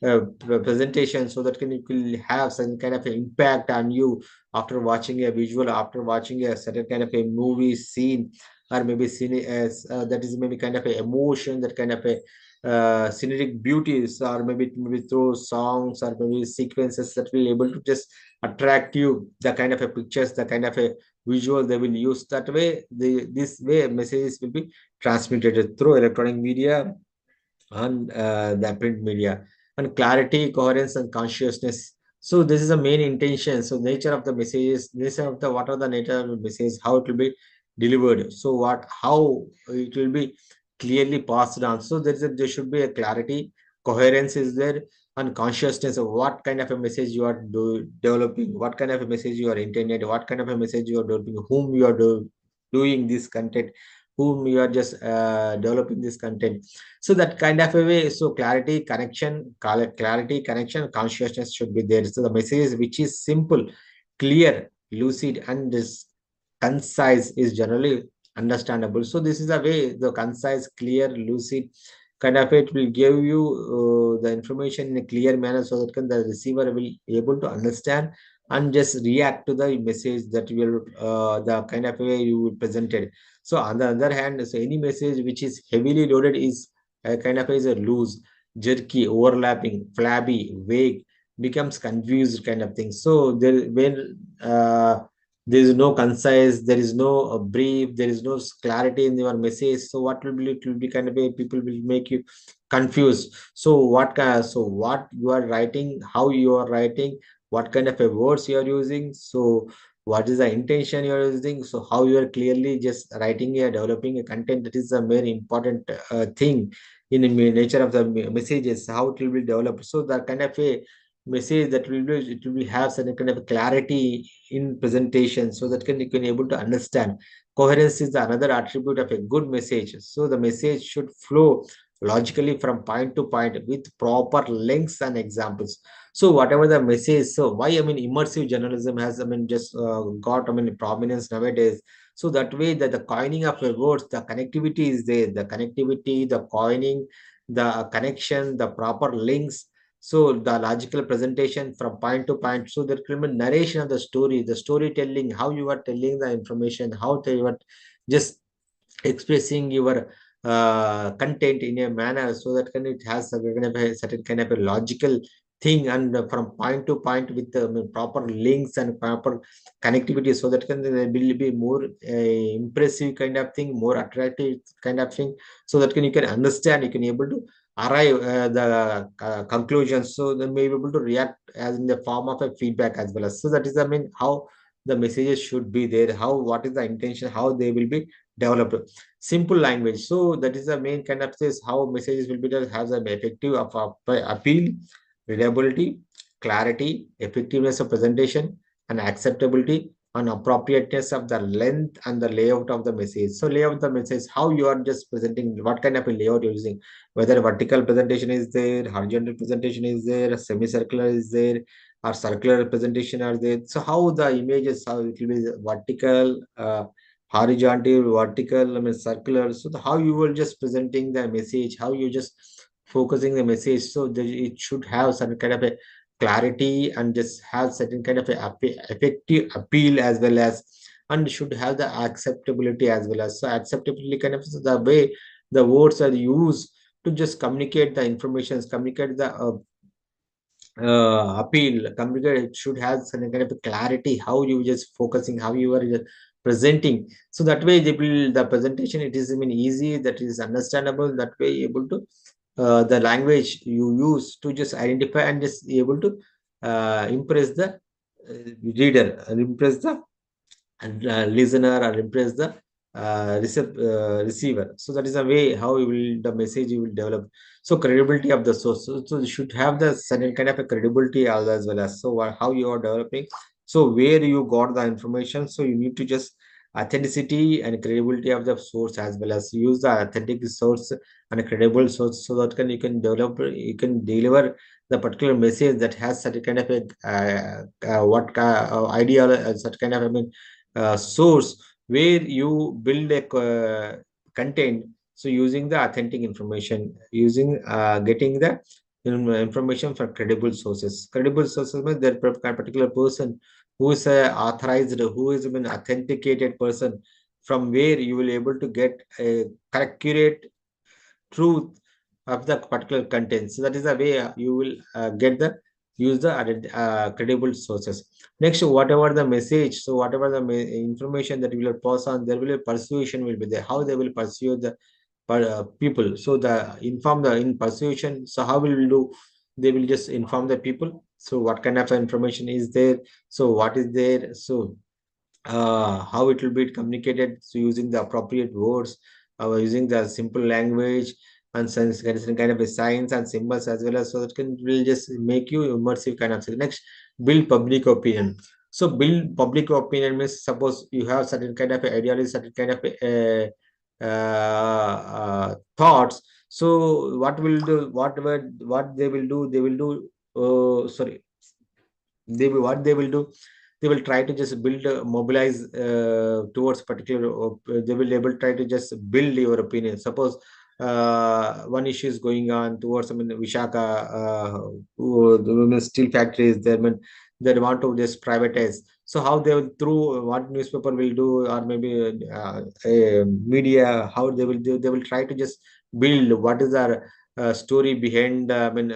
a presentation, so that can it will have some kind of an impact on you after watching a visual, after watching a certain kind of a movie scene, or maybe scene as that is maybe kind of a emotion, that kind of a scenic beauties, or maybe through songs or maybe sequences that will able to just attract you, the kind of a pictures, the kind of a visual they will use. That way this way messages will be transmitted through electronic media and the print media. And clarity, coherence and consciousness, so this is the main intention. So nature of the messages, nature of the what are the nature of the message, how it will be delivered, so what how it will be clearly passed on. So there should be a clarity, coherence is there, and consciousness of what kind of a message you are developing, what kind of a message you are intended, what kind of a message you are developing, whom you are doing this content, whom you are just developing this content. So that kind of a way, so clarity, connection, clarity, connection, consciousness should be there. So the message which is simple, clear, lucid, and is concise is generally understandable. So this is the way the concise, clear, lucid kind of it will give you the information in a clear manner, so that can the receiver will able to understand and just react to the message that will the kind of way you will presented. So on the other hand, so any message which is heavily loaded is kind of is a loose, jerky, overlapping, flabby, vague, becomes confused kind of thing. So there when there is no concise, there is no brief, there is no clarity in your message. So what will be, it will be kind of a people will make you confused. So what kind, so what you are writing, how you are writing, what kind of a words you are using, so what is the intention you are using, so how you are clearly just writing a developing a content, that is a very important thing in the nature of the messages, how it will be developed. So that kind of a message that will be it will have some kind of clarity in presentation, so that can you can able to understand. Coherence is another attribute of a good message. So the message should flow logically from point to point with proper links and examples. So whatever the message, so why I mean immersive journalism has I mean just got I mean prominence nowadays. So that way that the coining of the words, the connectivity is there, the connectivity, the coining, the connection, the proper links. So the logical presentation from point to point. So the narration of the story, the storytelling, how you are telling the information, how they were just expressing your content in a manner, so that can it has a kind of a certain kind of a logical thing, and from point to point with proper links and proper connectivity, so that can there will be more impressive kind of thing, more attractive kind of thing, so that can you can understand, you can able to arrive the conclusions, so they may be able to react as in the form of a feedback as well as. So that is I mean how the messages should be there, how what is the intention, how they will be developed. Simple language, so that is the main kind of this how messages will be done, has an effective of appeal, reliability, clarity, effectiveness of presentation, and acceptability, and appropriateness of the length and the layout of the message. So layout of the message, how you are just presenting, what kind of a layout you're using, whether vertical presentation is there, horizontal presentation is there, semicircular is there, or circular representation are there. So how the images, how it will be vertical, horizontal, vertical, I mean circular. So how you will just presenting the message, how you just focusing the message. So it should have some kind of a clarity and just have certain kind of a effective appeal as well as and should have the acceptability as well. As so acceptability kind of the way the words are used to just communicate the information, communicate the appeal, communicate. It should have some kind of a clarity how you just focusing, how you are just presenting. So that way they will the presentation, it is, I mean, easy, that is understandable, that way able to the language you use to just identify and just able to impress the reader, impress the listener, or impress the receiver. So that is a way how you will the message you will develop. So credibility of the source. So you should have the certain kind of a credibility as well as, so how you are developing. So where you got the information. So you need to just authenticity and credibility of the source, as well as use the authentic source and a credible source, so that can you can develop, you can deliver the particular message that has such a kind of a idea, such kind of, I mean, source where you build a content. So using the authentic information, using getting the information from credible sources means that particular person who is a authorized, who is an authenticated person, from where you will able to get a accurate truth of the particular content. So that is the way you will get the use the credible sources. Next, whatever the message, so whatever the information that you will pass on, there will be persuasion will be there. How they will pursue the people. So the inform the in persuasion. So how will do? They will just inform the people. So what kind of information is there? So what is there? So how it will be communicated, so using the appropriate words, using the simple language, and some kind of a signs and symbols as well as, so that can will just make you immersive kind of thing. Next, build public opinion. So build public opinion means, suppose you have certain kind of a ideology, certain kind of thoughts. So what will do, what they will do, sorry, what they will do, they will try to just build mobilize towards particular they will able try to just build your opinion. Suppose one issue is going on towards, I mean, Vishaka, the women's steel factories there, I mean, they want to just privatize. So how they will, through what newspaper will do, or maybe media, how they will do, they will try to just build what is our story behind, I mean,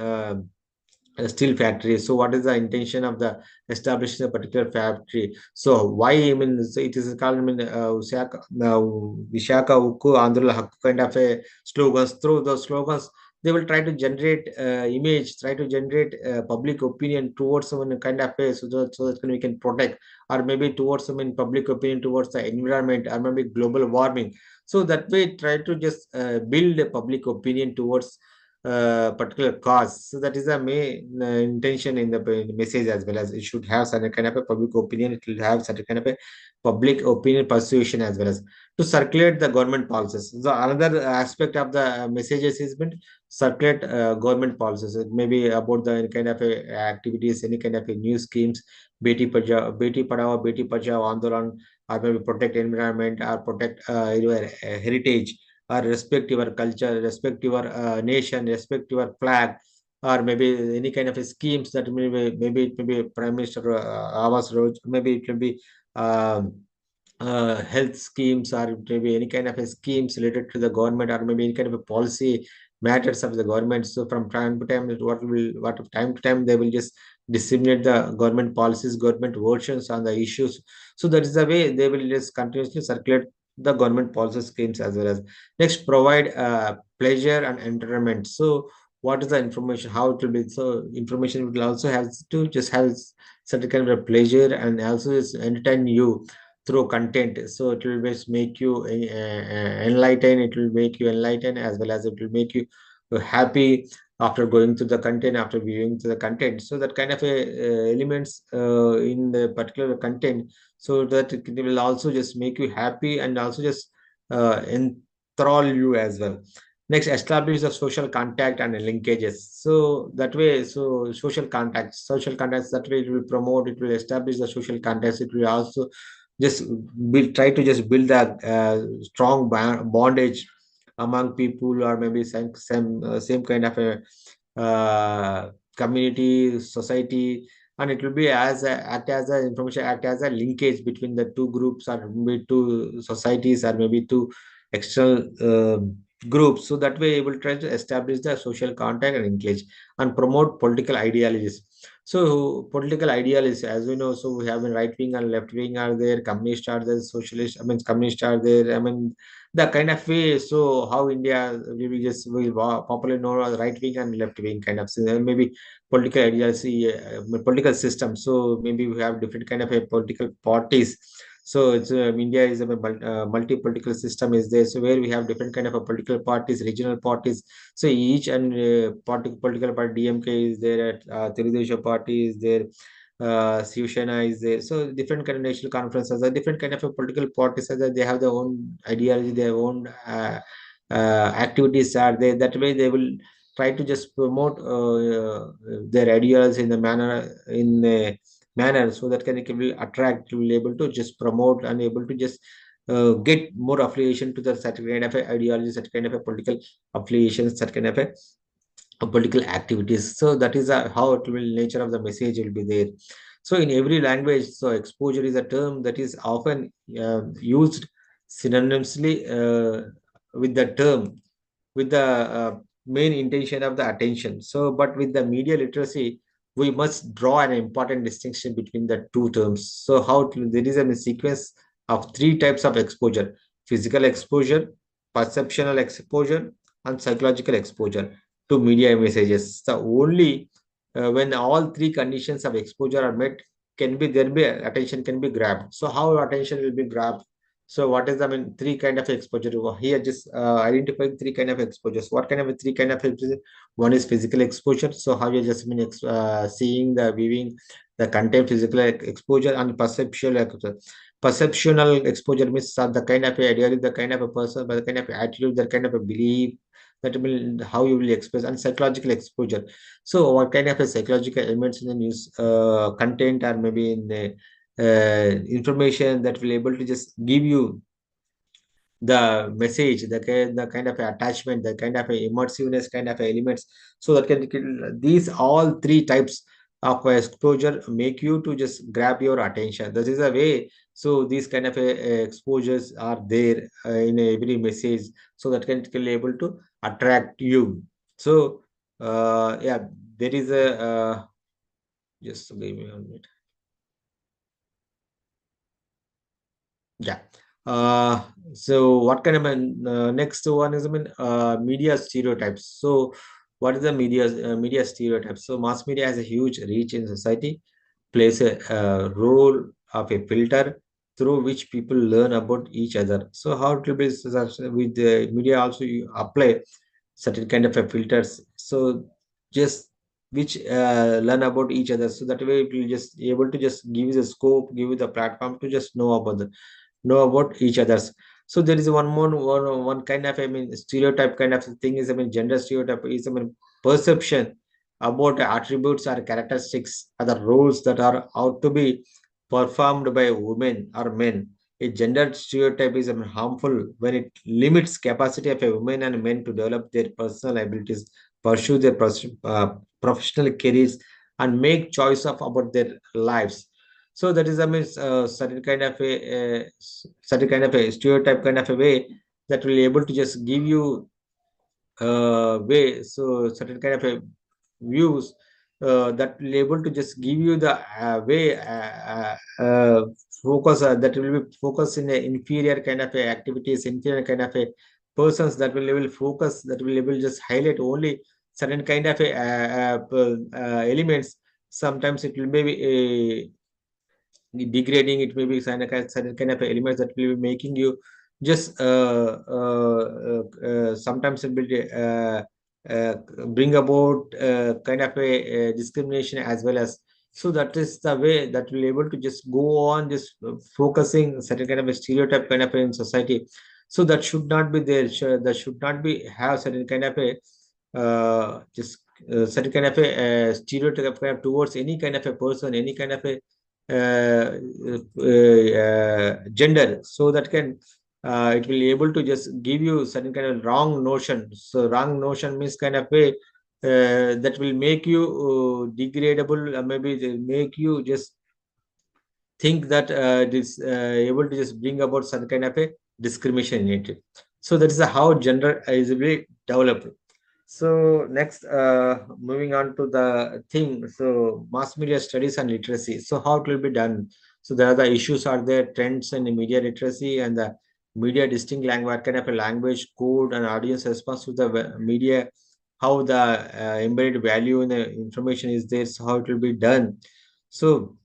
a steel factory. So what is the intention of the establishing a particular factory? So why, I mean, so it is called, I mean, Vishaka Ukku Andhra Hakku kind of a slogans. Through those slogans, they will try to generate image, try to generate public opinion towards someone kind of way, so that we can protect, or maybe towards some in public opinion towards the environment, or maybe global warming. So that way, try to just build a public opinion towards particular cause. So that is the main intention in the message, as well as it should have certain kind of a public opinion. It will have certain kind of a public opinion persuasion, as well as to circulate the government policies. So another aspect of the messages is been circulate government policies. It may be about the any kind of a activities, any kind of a new schemes, Beti Padhao, Beti Bachao Andolan, or maybe protect environment, or protect your heritage, or respect your culture, respect your nation, respect your flag, or maybe any kind of schemes that maybe it may be Prime Minister Awas Roj, maybe it will be um, health schemes, or maybe any kind of a schemes related to the government, or maybe any kind of a policy matters of the government. So from time to time, what time to time they will just disseminate the government policies, government versions on the issues. So that is the way they will just continuously circulate the government policy schemes, as well as next, provide pleasure and entertainment. So what is the information, how it will be? So information will also have to just have certain kind of a pleasure, and also is entertain you through content. So it will just make you enlighten, it will make you enlighten, as well as it will make you happy after going to the content, after viewing to the content. So that kind of elements in the particular content, so that it will also just make you happy, and also just enthrall you as well. Next, establish the social contact and linkages. So that way, so social contacts, that way it will promote, it will establish the social contacts. It will also just try to just build that strong bondage among people, or maybe same kind of a community, society, and it will be act as a information, act as a linkage between the two groups, or maybe two societies, or maybe two external groups. So that way it will try to establish the social contact and engage and promote political ideologies. So political ideologies, as we know, so we have a right wing and left wing are there, communist are there, socialist, I mean communist are there, I mean the kind of way. So how India we will just will popularly known as right wing and left wing kind of maybe political ideology, political system. So maybe we have different kind of a political parties. So it's India is a multi-political system is there. So where we have different kind of a political parties, regional parties. So each and political party, DMK is there, at Telugudesam party is there, Shiv Sena is there. So different kind of national conferences, are different kind of a political parties, are there. They have their own ideology, their own activities are there. That way they will try to just promote their ideas in the manner, so that can will attract, will able to just promote and able to just get more affiliation to the certain kind of a ideology, certain kind of a political affiliation, certain kind of a political activities. So that is how it will nature of the message will be there. So in every language, so exposure is a term that is often used synonymously with the term, with the main intention of the attention. So, but with the media literacy, we must draw an important distinction between the two terms. So, there is a sequence of three types of exposure: physical exposure, perceptual exposure, and psychological exposure to media messages. So, only when all three conditions of exposure are met, can be there be attention can be grabbed. So, how attention will be grabbed? So what is, I mean, three kind of exposure over here? Just identifying three kind of exposures. What kind of a three kind of exposure? One is physical exposure. So how you just been seeing the viewing the content, physical exposure, and perceptual perceptual exposure means the kind of a idea, the kind of a person, the kind of attitude, the kind of a belief, that will how you will express. And psychological exposure. So what kind of a psychological elements in the news content, or maybe in the information that will able to just give you the message, the kind of attachment, the kind of immersiveness kind of elements. So that these all three types of exposure make you to just grab your attention. This is a way. So these kind of exposures are there in every message, so that can be able to attract you. So yeah, there is a just give me a minute. Yeah. Uh, so what kind of next one is, I mean, media stereotypes. So what is the media stereotypes? So mass media has a huge reach in society, plays a role of a filter through which people learn about each other. So how it will be with the media also you apply certain kind of a filters. So just which learn about each other. So that way it will just able to just give you the scope, give you the platform to just know about each others. So there is one kind of, I mean, stereotype kind of thing is, I mean, gender stereotype is, I mean, perception about attributes or characteristics are the roles that are out to be performed by women or men. A gender stereotype is, I mean, harmful when it limits capacity of a woman and men to develop their personal abilities, pursue their professional careers, and make choice of about their lives. So that is, I mean, certain kind of certain kind of a stereotype kind of a way that will able to just give you way. So certain kind of a views that will able to just give you the way focus that will be focus in a inferior kind of a activities, inferior kind of a persons, that will able focus, that will able just highlight only certain kind of a, elements. Sometimes it will be degrading, it may be certain kind of elements that will be making you just sometimes it will uh, bring about kind of a discrimination as well as. So that is the way that will able to just go on just focusing certain kind of a stereotype kind of in society. So that should not be there. That should not be have certain kind of a just certain kind of a stereotype kind of towards any kind of a person, any kind of a gender. So that can it will able to just give you certain kind of wrong notion. So wrong notion means kind of way that will make you degradable, maybe they make you just think that it is able to just bring about some kind of a discrimination in it. So that is how gender is really developed. So next, moving on to the thing. So mass media studies and literacy. So how it will be done? So there are the issues are there, trends in the media literacy and the media distinct language, what kind of a language, code, and audience response to the media, how the embedded value in the information is there, so how it will be done. So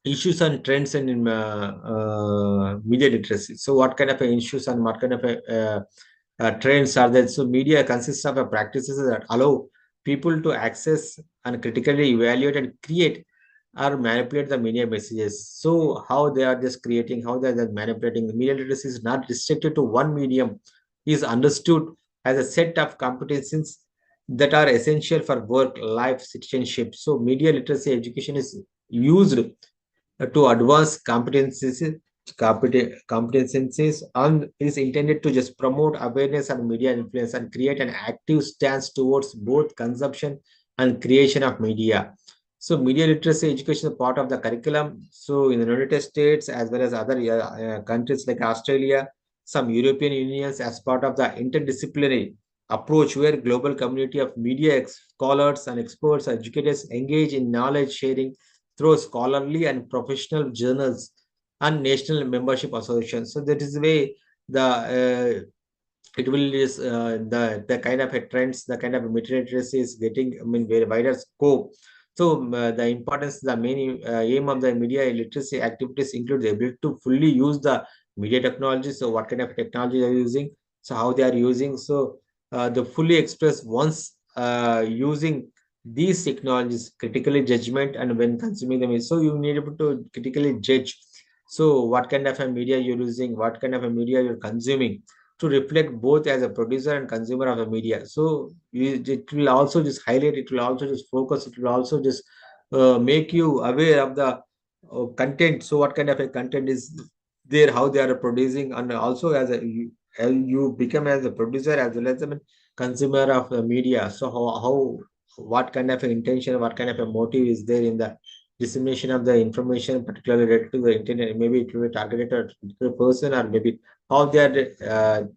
issues and trends in media literacy. So what kind of issues and what kind of trends are there? So media consists of practices that allow people to access and critically evaluate and create or manipulate the media messages. So how they are just creating, how they are manipulating. The media literacy is not restricted to one medium. Is understood as a set of competencies that are essential for work, life, citizenship. So media literacy education is used to advance competencies and is intended to just promote awareness and media influence and create an active stance towards both consumption and creation of media. So media literacy education is part of the curriculum. So in the United States as well as other countries like Australia, some European unions as part of the interdisciplinary approach where global community of media scholars and experts, educators engage in knowledge sharing through scholarly and professional journals and national membership associations. So that is the way the it will is the kind of a trends, the kind of material literacy is getting, I mean, very wider scope. So the importance, the main aim of the media literacy activities include the ability to fully use the media technology. So what kind of technology they are using, so how they are using. So the fully express once using these technologies critically judgment and when consuming them. So you need able to critically judge. So what kind of a media you're using, what kind of a media you're consuming, to reflect both as a producer and consumer of the media. So it will also just highlight, it will also just focus, it will also just make you aware of the content. So what kind of a content is there, how they are producing, and also as you become as a producer as well as a consumer of the media. So how what kind of an intention, what kind of a motive is there in the dissemination of the information, particularly related to the internet. Maybe it will be targeted at a particular person, or maybe how they are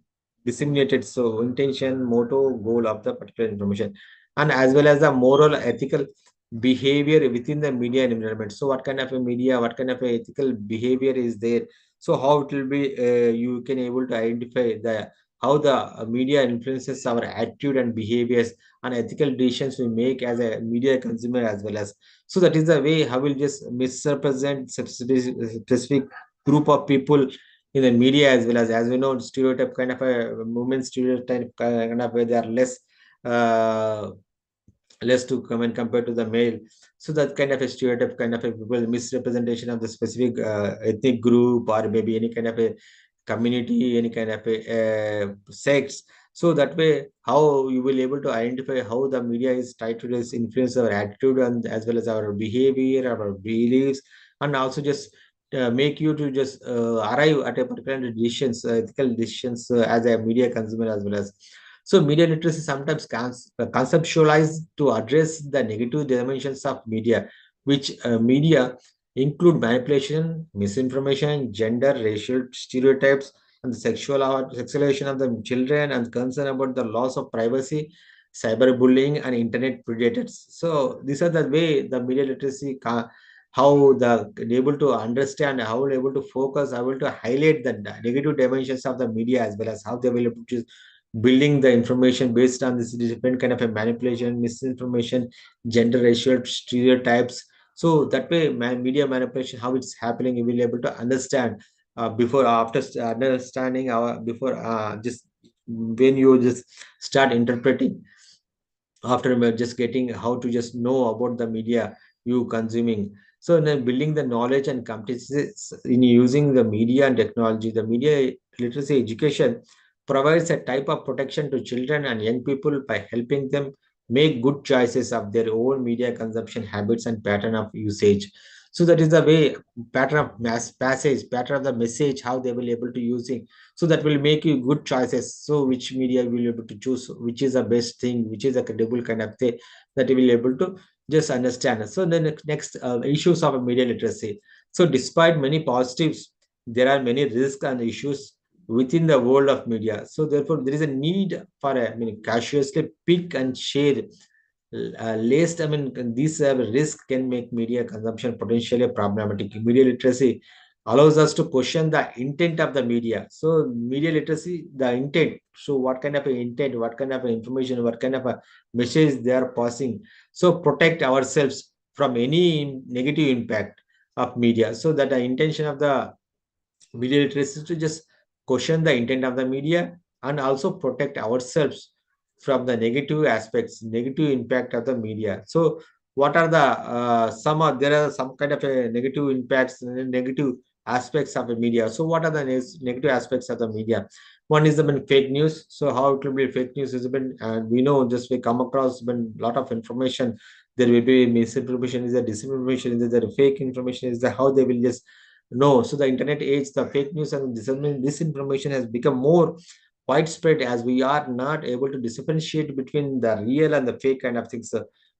disseminated. So intention, motto, goal of the particular information, and as well as the moral, ethical behavior within the media environment. So what kind of a media, what kind of a ethical behavior is there? So how it will be you can able to identify the how the media influences our attitude and behaviors and ethical decisions we make as a media consumer as well as. So that is the way how will just misrepresent specific group of people in the media as we know, stereotype kind of a women stereotype kind of way they are uh, less to come and compared to the male. So that kind of a stereotype kind of a people misrepresentation of the specific ethnic group or maybe any kind of a community, any kind of a sex. So that way how you will able to identify how the media is tied to this influence our attitude and as well as our behavior, our beliefs, and also just make you to just arrive at a particular decisions, ethical decisions as a media consumer as well as. So media literacy sometimes conceptualized to address the negative dimensions of media, which media include manipulation, misinformation, gender, racial stereotypes, and the sexualization of the children, and concern about the loss of privacy, cyberbullying, and internet predators. So these are the way the media literacy how the able to understand, how able to focus, how able to highlight the negative dimensions of the media as well as how they will able to building the information based on this different kind of a manipulation, misinformation, gender racial stereotypes. So that way media manipulation how it's happening you will be able to understand before after understanding our before just when you just start interpreting after just getting how to just know about the media you consuming. So then building the knowledge and competencies in using the media and technology, the media literacy education provides a type of protection to children and young people by helping them make good choices of their own media consumption habits and pattern of usage. So that is the way, pattern of mass passage, pattern of the message, how they will able to using. So that will make you good choices. So which media will be able to choose, which is the best thing, which is a credible kind of thing, that you will able to just understand. So then next issues of media literacy. So despite many positives, there are many risks and issues within the world of media. So therefore, there is a need for a, I mean, cautiously pick and share lest, I mean, these risk can make media consumption potentially problematic. Media literacy allows us to question the intent of the media. So media literacy, the intent. So what kind of a intent, what kind of a information, what kind of a message they are passing. So protect ourselves from any negative impact of media. So that the intention of the media literacy is to just question the intent of the media and also protect ourselves from the negative aspects, negative impact of the media. So what are the there are some kind of a negative impacts and negative aspects of the media. So what are the negative aspects of the media? One is the fake news. So how it will be fake news has been, and we know just we come across been lot of information. There will be misinformation, is there disinformation, is there fake information, is there how they will just no. So the internet age, the fake news and disinformation has become more widespread as we are not able to differentiate between the real and the fake kind of things.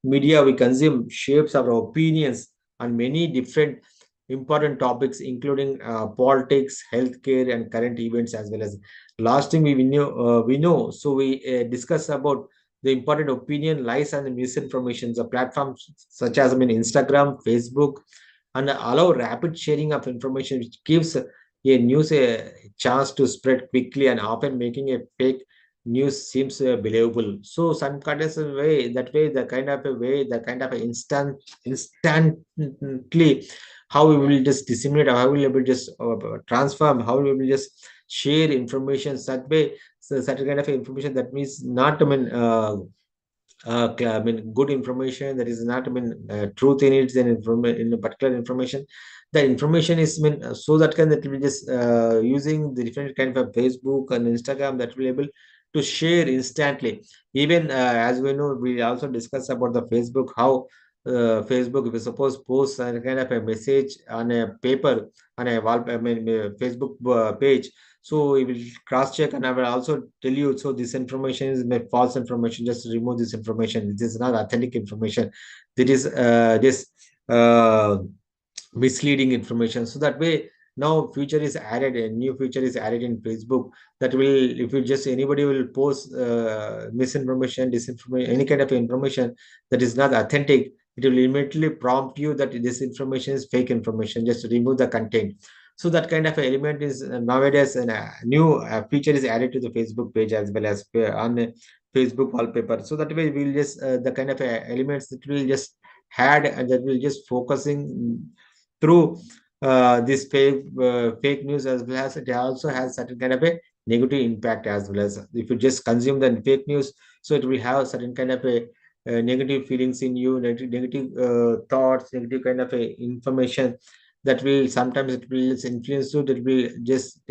Media we consume shapes our opinions on many different important topics, including politics, healthcare, and current events as well as. Last thing we know. So we discuss about the important opinion lies on the misinformation. The platforms such as Instagram, Facebook, and allow rapid sharing of information, which gives a news a chance to spread quickly and often making a fake news seems believable. So some kind of a way, that way, the kind of a way, the kind of a instantly, how we will just disseminate, how we will just transform, how we will just share information that way. So certain kind of information that means not, I mean, good information that is not, truth in it, then in a particular information. The information is, so that can that will be just using the different kind of Facebook and Instagram that will be able to share instantly. Even as we know, we also discuss about the Facebook, how Facebook, if you suppose post a kind of a message on a paper, on a wall, Facebook page, so we will cross check, and I will also tell you. So this information is false information. Just remove this information. This is not authentic information. That is this misleading information. So that way, now feature is added, a new feature is added in Facebook that will, if you just anybody will post misinformation, disinformation, any kind of information that is not authentic, it will immediately prompt you that this information is fake information. Just remove the content. So that kind of element is nowadays, and a new feature is added to the Facebook page as well as on the Facebook wallpaper. So that way we'll just the kind of elements that will just had, and that will just focusing through this fake news, as well as it also has certain kind of a negative impact as well as. If you just consume the fake news, so it will have certain kind of a negative feelings in you, negative thoughts, negative kind of a information that will sometimes it will influence you, that will just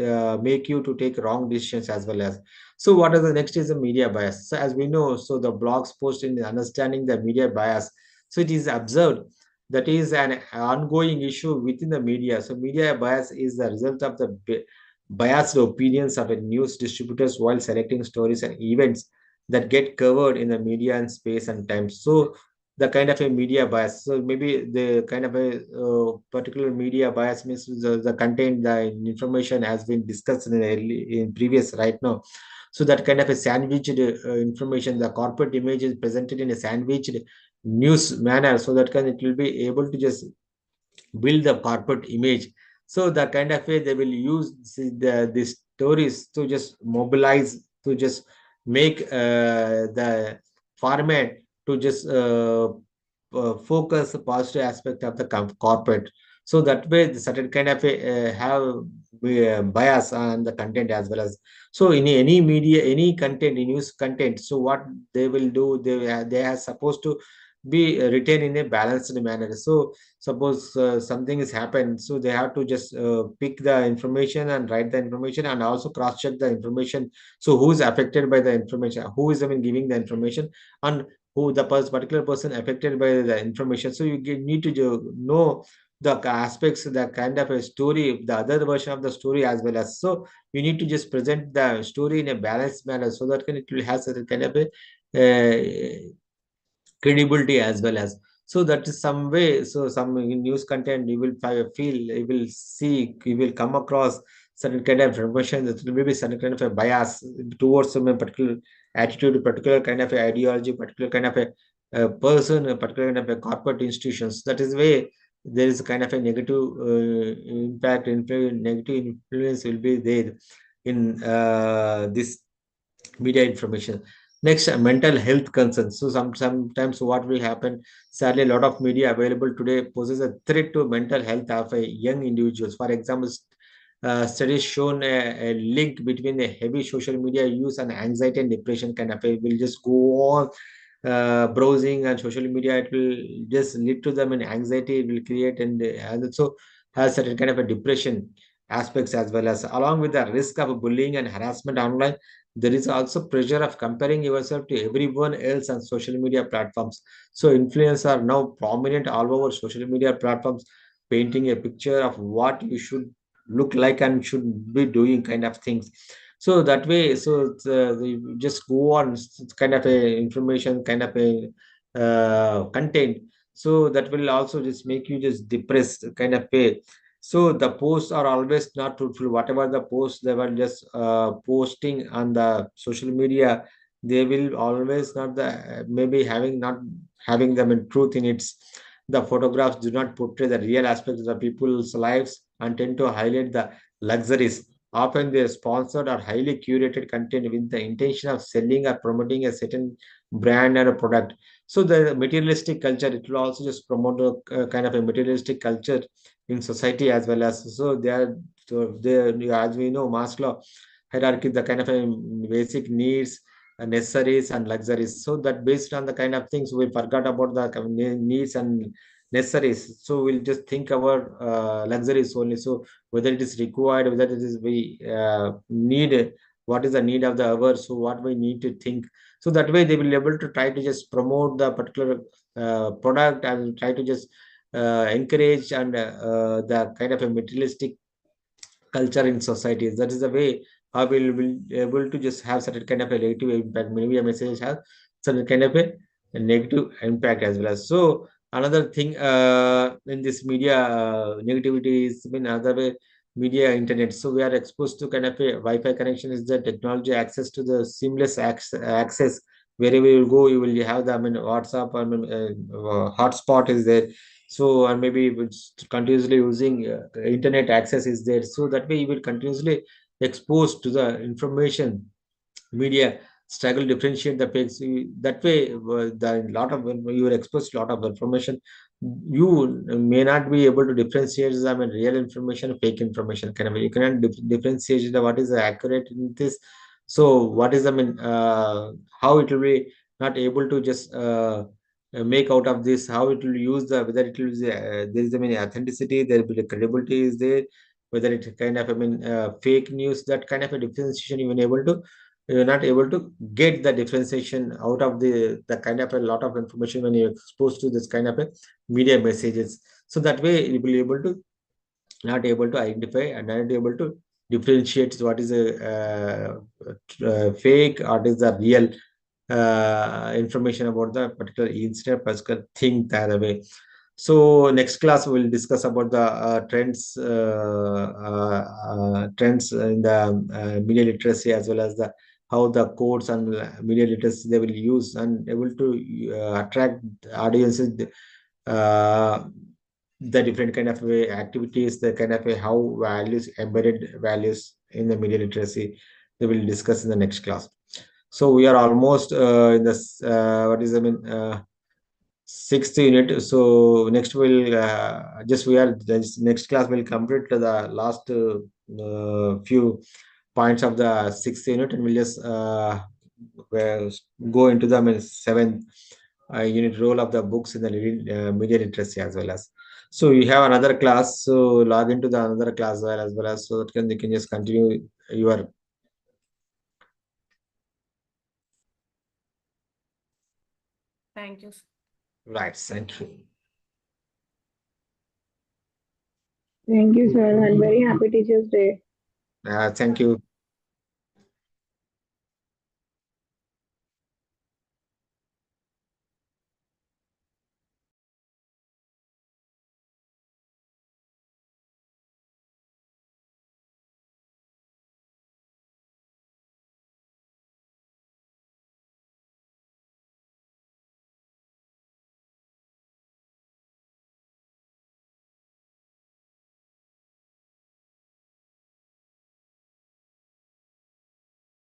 make you to take wrong decisions as well as. So what are the next is the media bias. So as we know, so the blogs post in understanding the media bias. So it is observed that is an ongoing issue within the media. So media bias is the result of the biased opinions of a news distributors while selecting stories and events that get covered in the media and space and time. So the kind of a media bias. So maybe the kind of a particular media bias means the content, the information has been discussed in previous right now. So that kind of a sandwiched information, the corporate image is presented in a sandwiched news manner, so that can it will be able to just build the corporate image. So the kind of way they will use these stories to just mobilize, to just make the format to just focus the positive aspect of the corporate. So that way the certain kind of have bias on the content as well as. So in any media, any content, news content, so what they will do, they are supposed to be written in a balanced manner. So suppose something has happened, so they have to just pick the information and write the information and also cross check the information. So who is affected by the information, who is, I mean, giving the information, and who the particular person affected by the information. So you need to know the aspects, the kind of a story, the other version of the story as well as. So you need to just present the story in a balanced manner so that it will have a kind of a credibility as well as. So that is some way. So some news content you will feel, you will see, you will come across certain kind of information that will be certain kind of a bias towards some particular attitude, particular kind of a ideology, particular kind of a person, a particular kind of a corporate institutions. That is way there is a kind of a negative impact, negative influence will be there in this media information. Next, mental health concerns. So sometimes what will happen, sadly, a lot of media available today poses a threat to mental health of a young individuals. For example, studies shown a link between a heavy social media use and anxiety and depression kind of a will just go on browsing and social media. It will just lead to them in anxiety, it will create, and also has certain kind of a depression aspects as well as. Along with the risk of bullying and harassment online, there is also pressure of comparing yourself to everyone else on social media platforms. So influencers are now prominent all over social media platforms, painting a picture of what you should look like and should be doing kind of things. So that way, so they just go on kind of a information, kind of a content. So that will also just make you just depressed kind of way. So the posts are always not truthful. Whatever the posts they were just posting on the social media, they will always not the maybe having not having them in truth in its. The photographs do not portray the real aspects of the people's lives and tend to highlight the luxuries. Often they are sponsored or highly curated content with the intention of selling or promoting a certain brand or a product. So the materialistic culture, it will also just promote a kind of a materialistic culture in society as well as. So they are, so they, as we know, Maslow hierarchy, the kind of a basic needs, necessaries and luxuries. So that based on the kind of things we forgot about the needs and necessaries. So we'll just think about luxuries only. So whether it is required, whether it is we need, what is the need of the hour, so what we need to think. So that way they will be able to try to just promote the particular product and try to just encourage and the kind of a materialistic culture in societies. That is the way how we will be able to just have certain kind of a negative impact. Maybe a message has certain kind of a negative impact as well as. So another thing in this media negativity is in other way media internet. So we are exposed to kind of a Wi-Fi connection is the technology access to the seamless access wherever you go. You will have the WhatsApp, hotspot is there. So and maybe it's continuously using internet access is there, so that way you will continuously exposed to the information media struggle differentiate the fakes. That way the lot of when you are exposed to lot of information, you may not be able to differentiate the real information, fake information kind of. You cannot differentiate the what is the accurate in this. So what is how it will be not able to just make out of this, how it will use the, whether it will use there is authenticity, there will be the credibility is there, whether it kind of fake news, that kind of a differentiation you will able to, you're not able to get the differentiation out of the kind of a lot of information when you're exposed to this kind of a media messages. So that way you will be able to not able to identify and not able to differentiate what is a fake or what is the real information about the particular incident, particular thing that way. So next class we'll discuss about the trends in the media literacy as well as the how the codes and media literacy they will use and able to attract audiences, uh, the different kind of activities, the kind of how values, embedded values in the media literacy, they will discuss in the next class. So we are almost in this what is sixth unit. So next we'll just we are this next class will complete the last few points of the sixth unit, and we'll just well, go into the seventh unit role of the books in the media literacy as well as. So you have another class, so log into the another class as well as, so that can you can just continue your. Thank you. Right, thank you. Thank you, sir, and very happy Teachers' Day. Thank you.